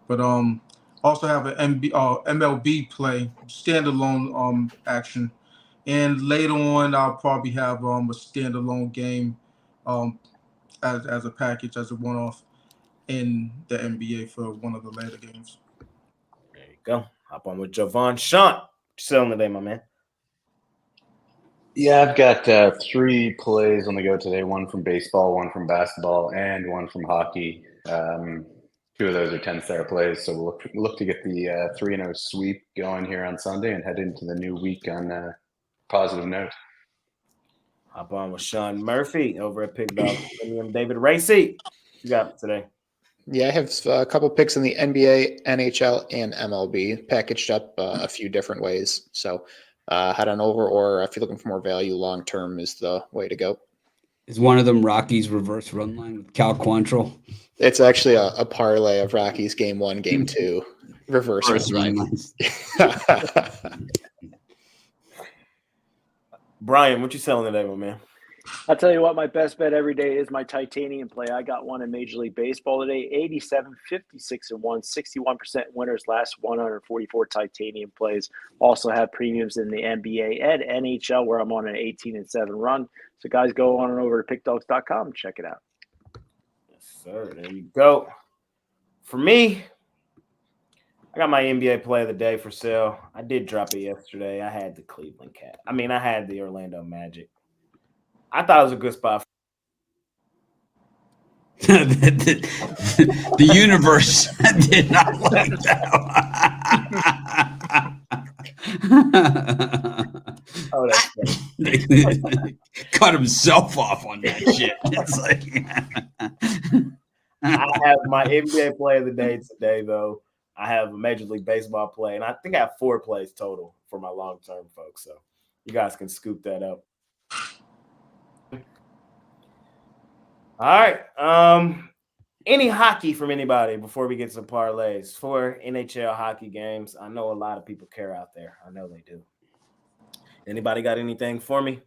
But also have an MLB play, standalone action. And later on, I'll probably have a standalone game as a package, as a one-off in the NBA for one of the later games. There you go. Hop on with Javon. Sean, what you selling today, my man? Yeah, I've got 3 plays on the go today. One from baseball, one from basketball, and one from hockey. 2 of those are 10-star plays, so we'll look to get the 3-0 sweep going here on Sunday and head into the new week on a positive note. Hop on with Sean Murphy over at Pig Dog Premium. David Racey, what you got today? Yeah, I have a couple picks in the NBA, NHL, and MLB packaged up a few different ways. So head on over, or if you're looking for more value long term, is the way to go. Is one of them Rockies reverse run line with Cal Quantrill? It's actually a parlay of Rockies game 1, game 2, reverse run line. Brian, what you selling today, my man? I'll tell you what, my best bet every day is my titanium play. I got one in Major League Baseball today, 87, 56 and 1, 61% winners last 144 titanium plays. Also have premiums in the NBA and NHL where I'm on an 18-7 run. So guys, go on and over to pickdogs.com and check it out. Yes, sir. There you go. For me, I got my NBA play of the day for sale. I did drop it yesterday. I had the Cleveland Cat. I had the Orlando Magic. I thought it was a good spot. The universe did not like that one. Oh, that's funny. Cut himself off on that shit. It's like I have my NBA play of the day today, though. I have a Major League Baseball play, and I think I have 4 plays total for my long-term folks. So you guys can scoop that up. All right. Any hockey from anybody before we get some parlays for NHL hockey games? I know a lot of people care out there. I know they do. Anybody got anything for me?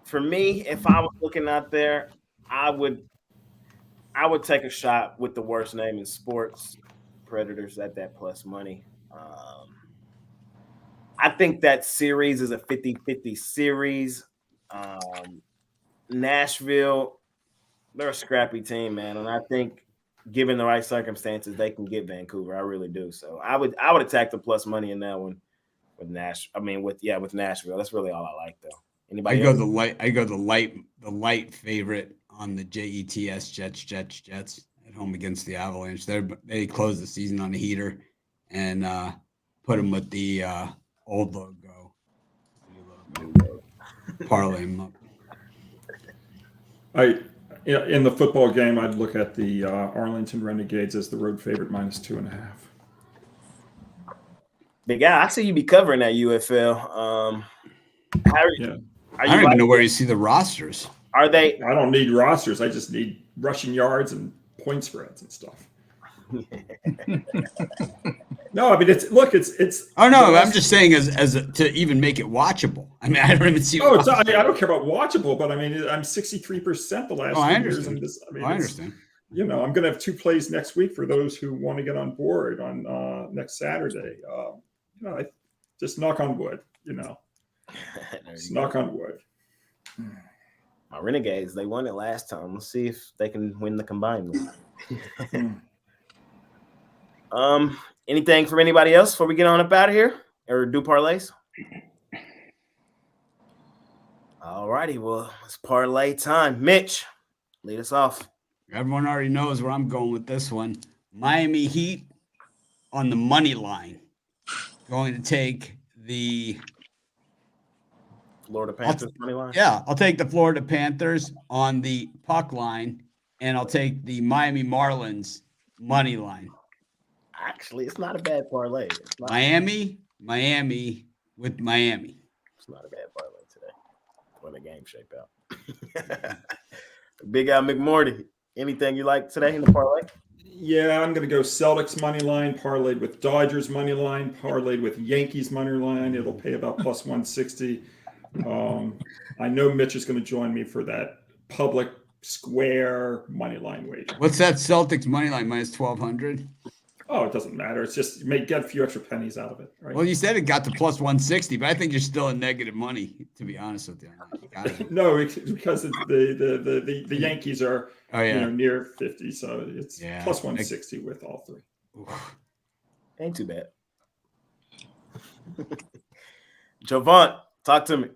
For me, if I was looking out there, I would take a shot with the worst name in sports, Predators, at that plus money. I think that series is a 50-50 series. Nashville, they're a scrappy team, man, and I think given the right circumstances, they can get Vancouver. I really do. So I would attack the plus money in that one with with Nashville. That's really all I like, though. Anybody? I go the light favorite on the Jets at home against the Avalanche. They closed the season on a heater and put them with the old logo. Parlay them up. In the football game, I'd look at the Arlington Renegades as the road favorite -2.5. Big guy, I see you be covering that UFL. I don't even know where you see the rosters. Are they? I don't need rosters. I just need rushing yards and point spreads and stuff. No, I mean it's. Oh no, I'm just saying as to even make it watchable. I mean, I don't even see. Oh, I don't care about watchable, but I mean, I'm 63% the last 2 years. And I understand. I'm going to have 2 plays next week for those who want to get on board on next Saturday. Just knock on wood. Just knock on wood. My Renegades, they won it last time. Let's see if they can win the combined one. Anything from anybody else before we get on up out of here or do parlays? All righty, well, it's parlay time. Mitch, lead us off. Everyone already knows where I'm going with this one. Miami Heat on the money line. Going to take the Florida Panthers money line? Yeah, I'll take the Florida Panthers on the puck line, and I'll take the Miami Marlins money line. Actually, it's not a bad parlay. Miami with Miami. It's not a bad parlay today when the game shape out. Big guy McMordie. Anything you like today in the parlay? Yeah, I'm going to go Celtics money line, parlayed with Dodgers money line, parlayed with Yankees money line. It'll pay about plus 160. I know Mitch is going to join me for that public square money line wager. What's that Celtics money line minus 1,200? Oh, it doesn't matter. It's just you may get a few extra pennies out of it, right? Well, you said it got to plus 160, but I think you're still in negative money, to be honest with you. No, because the Yankees are near 50, so it's plus 160 with all three. Oof. Ain't too bad. Javon, talk to me.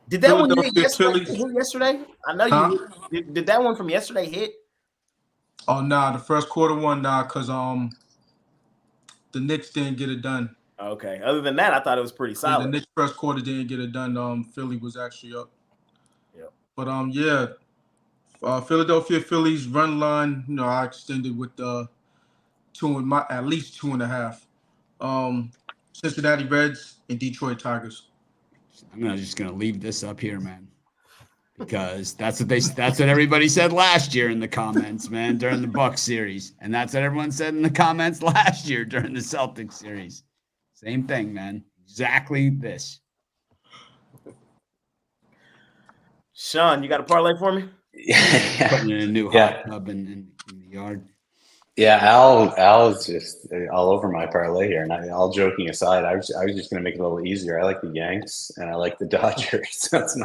Did that one hit yesterday? I know you did that one from yesterday hit? Oh, nah, the first quarter one, because the Knicks didn't get it done. Okay. Other than that, I thought it was pretty solid. The Knicks first quarter didn't get it done. Philly was actually up. Yep. But Philadelphia Phillies run line. I extended with at least 2.5. Cincinnati Reds and Detroit Tigers. I'm just gonna leave this up here, man, because that's what everybody said last year in the comments, man, during the Bucs series, and that's what everyone said in the comments last year during the Celtics series. Same thing, man. Exactly this. Sean, you got a parlay for me? Putting in a new hot tub in the yard. Yeah, Al's just all over my parlay here. And all joking aside, I was just going to make it a little easier. I like the Yanks and I like the Dodgers. That's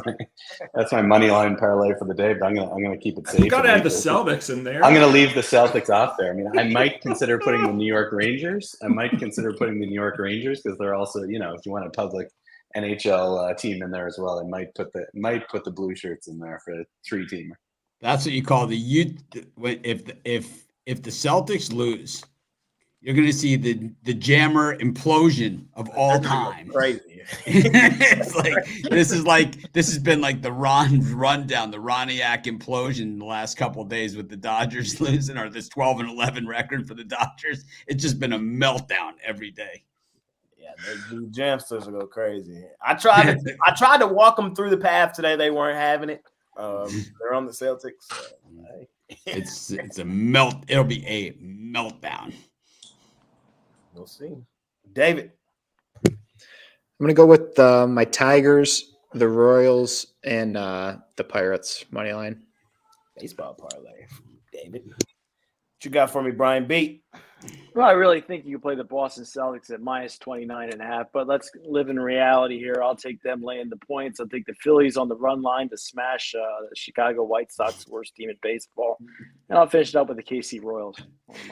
my money line parlay for the day. But I'm gonna keep it safe. You got to add the Celtics in there. I'm going to leave the Celtics off there. I mean, I might consider putting the New York Rangers. Because they're also, if you want a public NHL team in there as well, I might put the blue shirts in there for a 3-teamer. That's what you call if the Celtics lose, you're going to see the jammer implosion of all time. Crazy. It's this has been like the rundown, the Roniak implosion the last couple of days with the Dodgers losing, or this 12-11 record for the Dodgers. It's just been a meltdown every day. Yeah, the Jamsters will go crazy. I tried to walk them through the path today. They weren't having it. They're on the Celtics. So, hey. It's a melt. It'll be a meltdown. We'll see. David. I'm going to go with my Tigers, the Royals, and the Pirates money line. Baseball parlay from David. What you got for me, Brian B? Well, I really think you can play the Boston Celtics at minus 29.5, but let's live in reality here. I'll take them laying the points. I'll take the Phillies on the run line to smash the Chicago White Sox, worst team in baseball. And I'll finish it up with the KC Royals.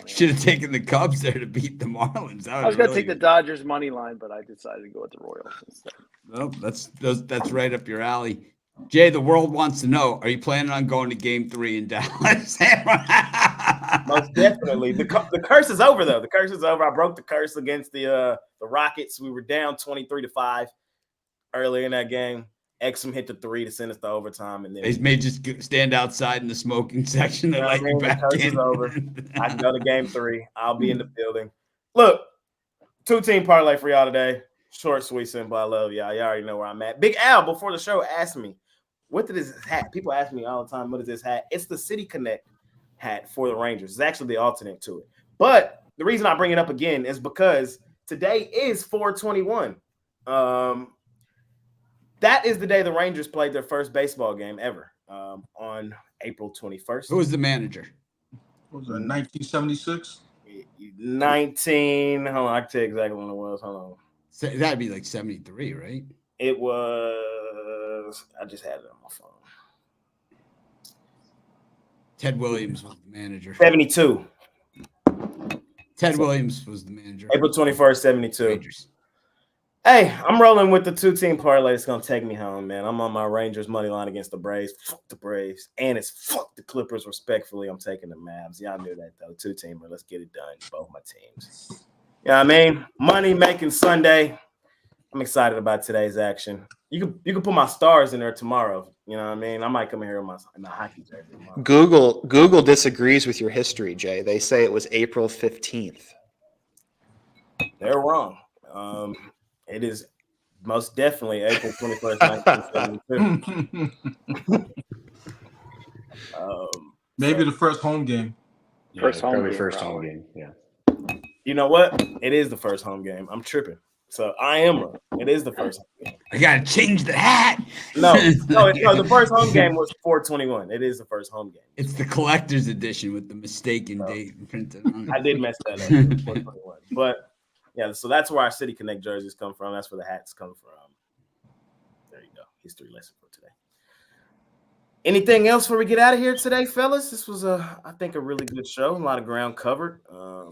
Should have taken the Cubs there to beat the Marlins. I was going to take the Dodgers money line, but I decided to go with the Royals instead. Well, that's right up your alley. Jay, the world wants to know, are you planning on going to Game 3 in Dallas? Most definitely. The curse is over, though. The curse is over. I broke the curse against the Rockets. We were down 23-5 earlier in that game. Exum hit the 3 to send us to overtime. And then they may just stand outside in the smoking section and let you back the curse in. is over. I can go to Game 3. I'll be in the building. Look, 2-team parlay for y'all today. Short, sweet, simple. I love y'all. Y'all already know where I'm at. Big Al, before the show, asked me, what is this hat? People ask me all the time, what is this hat? It's the City Connect hat for the Rangers. It's actually the alternate to it. But the reason I bring it up again is because today is 4/21. That is the day the Rangers played their first baseball game ever on April 21st. Who was the manager? What was that, 1976? 19. Hold on, I can tell you exactly when it was. Hold on. That'd be like 73, right? It was. I just had it on my phone. Ted Williams was the manager. 72. Ted Williams was the manager. April 21st, 72. Rangers. Hey, I'm rolling with the 2-team parlay. It's going to take me home, man. I'm on my Rangers money line against the Braves. Fuck the Braves. And it's fuck the Clippers, respectfully. I'm taking the Mavs. Y'all knew that, though. 2-teamer. Let's get it done. Both my teams. You know what I mean? Money making Sunday. I'm excited about today's action. You can put my stars in there tomorrow. You know what I mean? I might come in here in my hockey jersey tomorrow. Google disagrees with your history, Jay. They say it was April 15th. They're wrong. It is most definitely April 21st, 1972. Maybe the first home game. Yeah, first home game. Yeah. You know what? It is the first home game. I'm tripping. So I am wrong. It is the first home game. I gotta change the hat. No, the first home game was 4/21. It is the first home game. It's the collector's edition with the mistaken date printed on it. I did mess that up. 4/21. But yeah, so that's where our City Connect jerseys come from. That's where the hats come from. There you go. History lesson for today. Anything else before we get out of here today, fellas? This was I think a really good show. A lot of ground covered.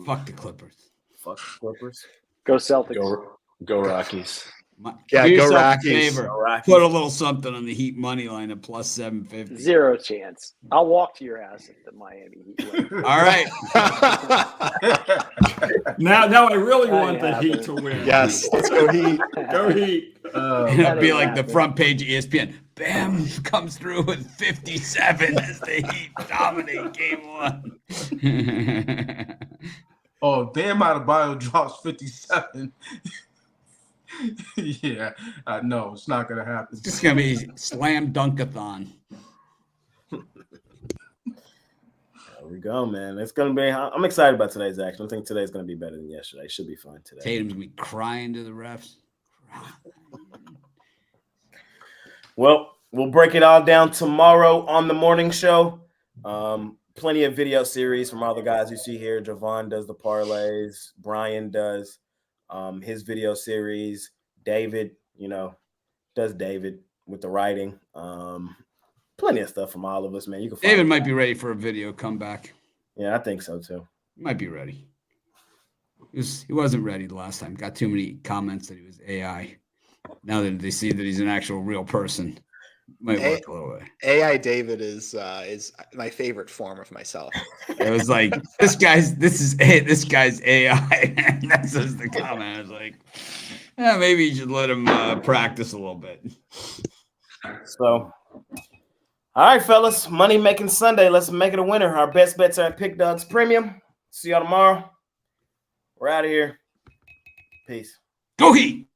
Fuck the Clippers. Fuck the Clippers. Go Celtics. Go Rockies. Go Rockies. Go Rockies. Put a little something on the Heat money line at plus 750. Zero chance. I'll walk to your house if the Miami Heat win. All right. Now I really want the Heat to win. Yes, let's go Heat. Go Heat. It'll be like the happen. front page of ESPN. Bam comes through with 57 as the Heat dominate game 1. Oh, damn, Adebayo drops 57. Yeah, no, it's not gonna happen. It's just gonna be slam dunkathon. There we go, man. It's gonna be. I'm excited about today's action. I think today's gonna be better than yesterday. It should be fun today. Tatum's gonna be crying to the refs. Well, we'll break it all down tomorrow on the morning show. Plenty of video series from all the guys you see here. Javon does the parlays. Brian does his video series. David, does David with the writing. Plenty of stuff from all of us, man. You can find David might be ready for a video comeback. Yeah, I think so too. He might be ready. He wasn't ready the last time. Got too many comments that he was AI. Now that they see that he's an actual real person, might work a little bit. AI David is my favorite form of myself. It was like this guy's AI. And that's just the comment. I was like, maybe you should let him practice a little bit. So, all right, fellas, Money Making Sunday. Let's make it a winner. Our best bets are at Pick Dogs Premium. See y'all tomorrow. We're out of here. Peace. Go Heat.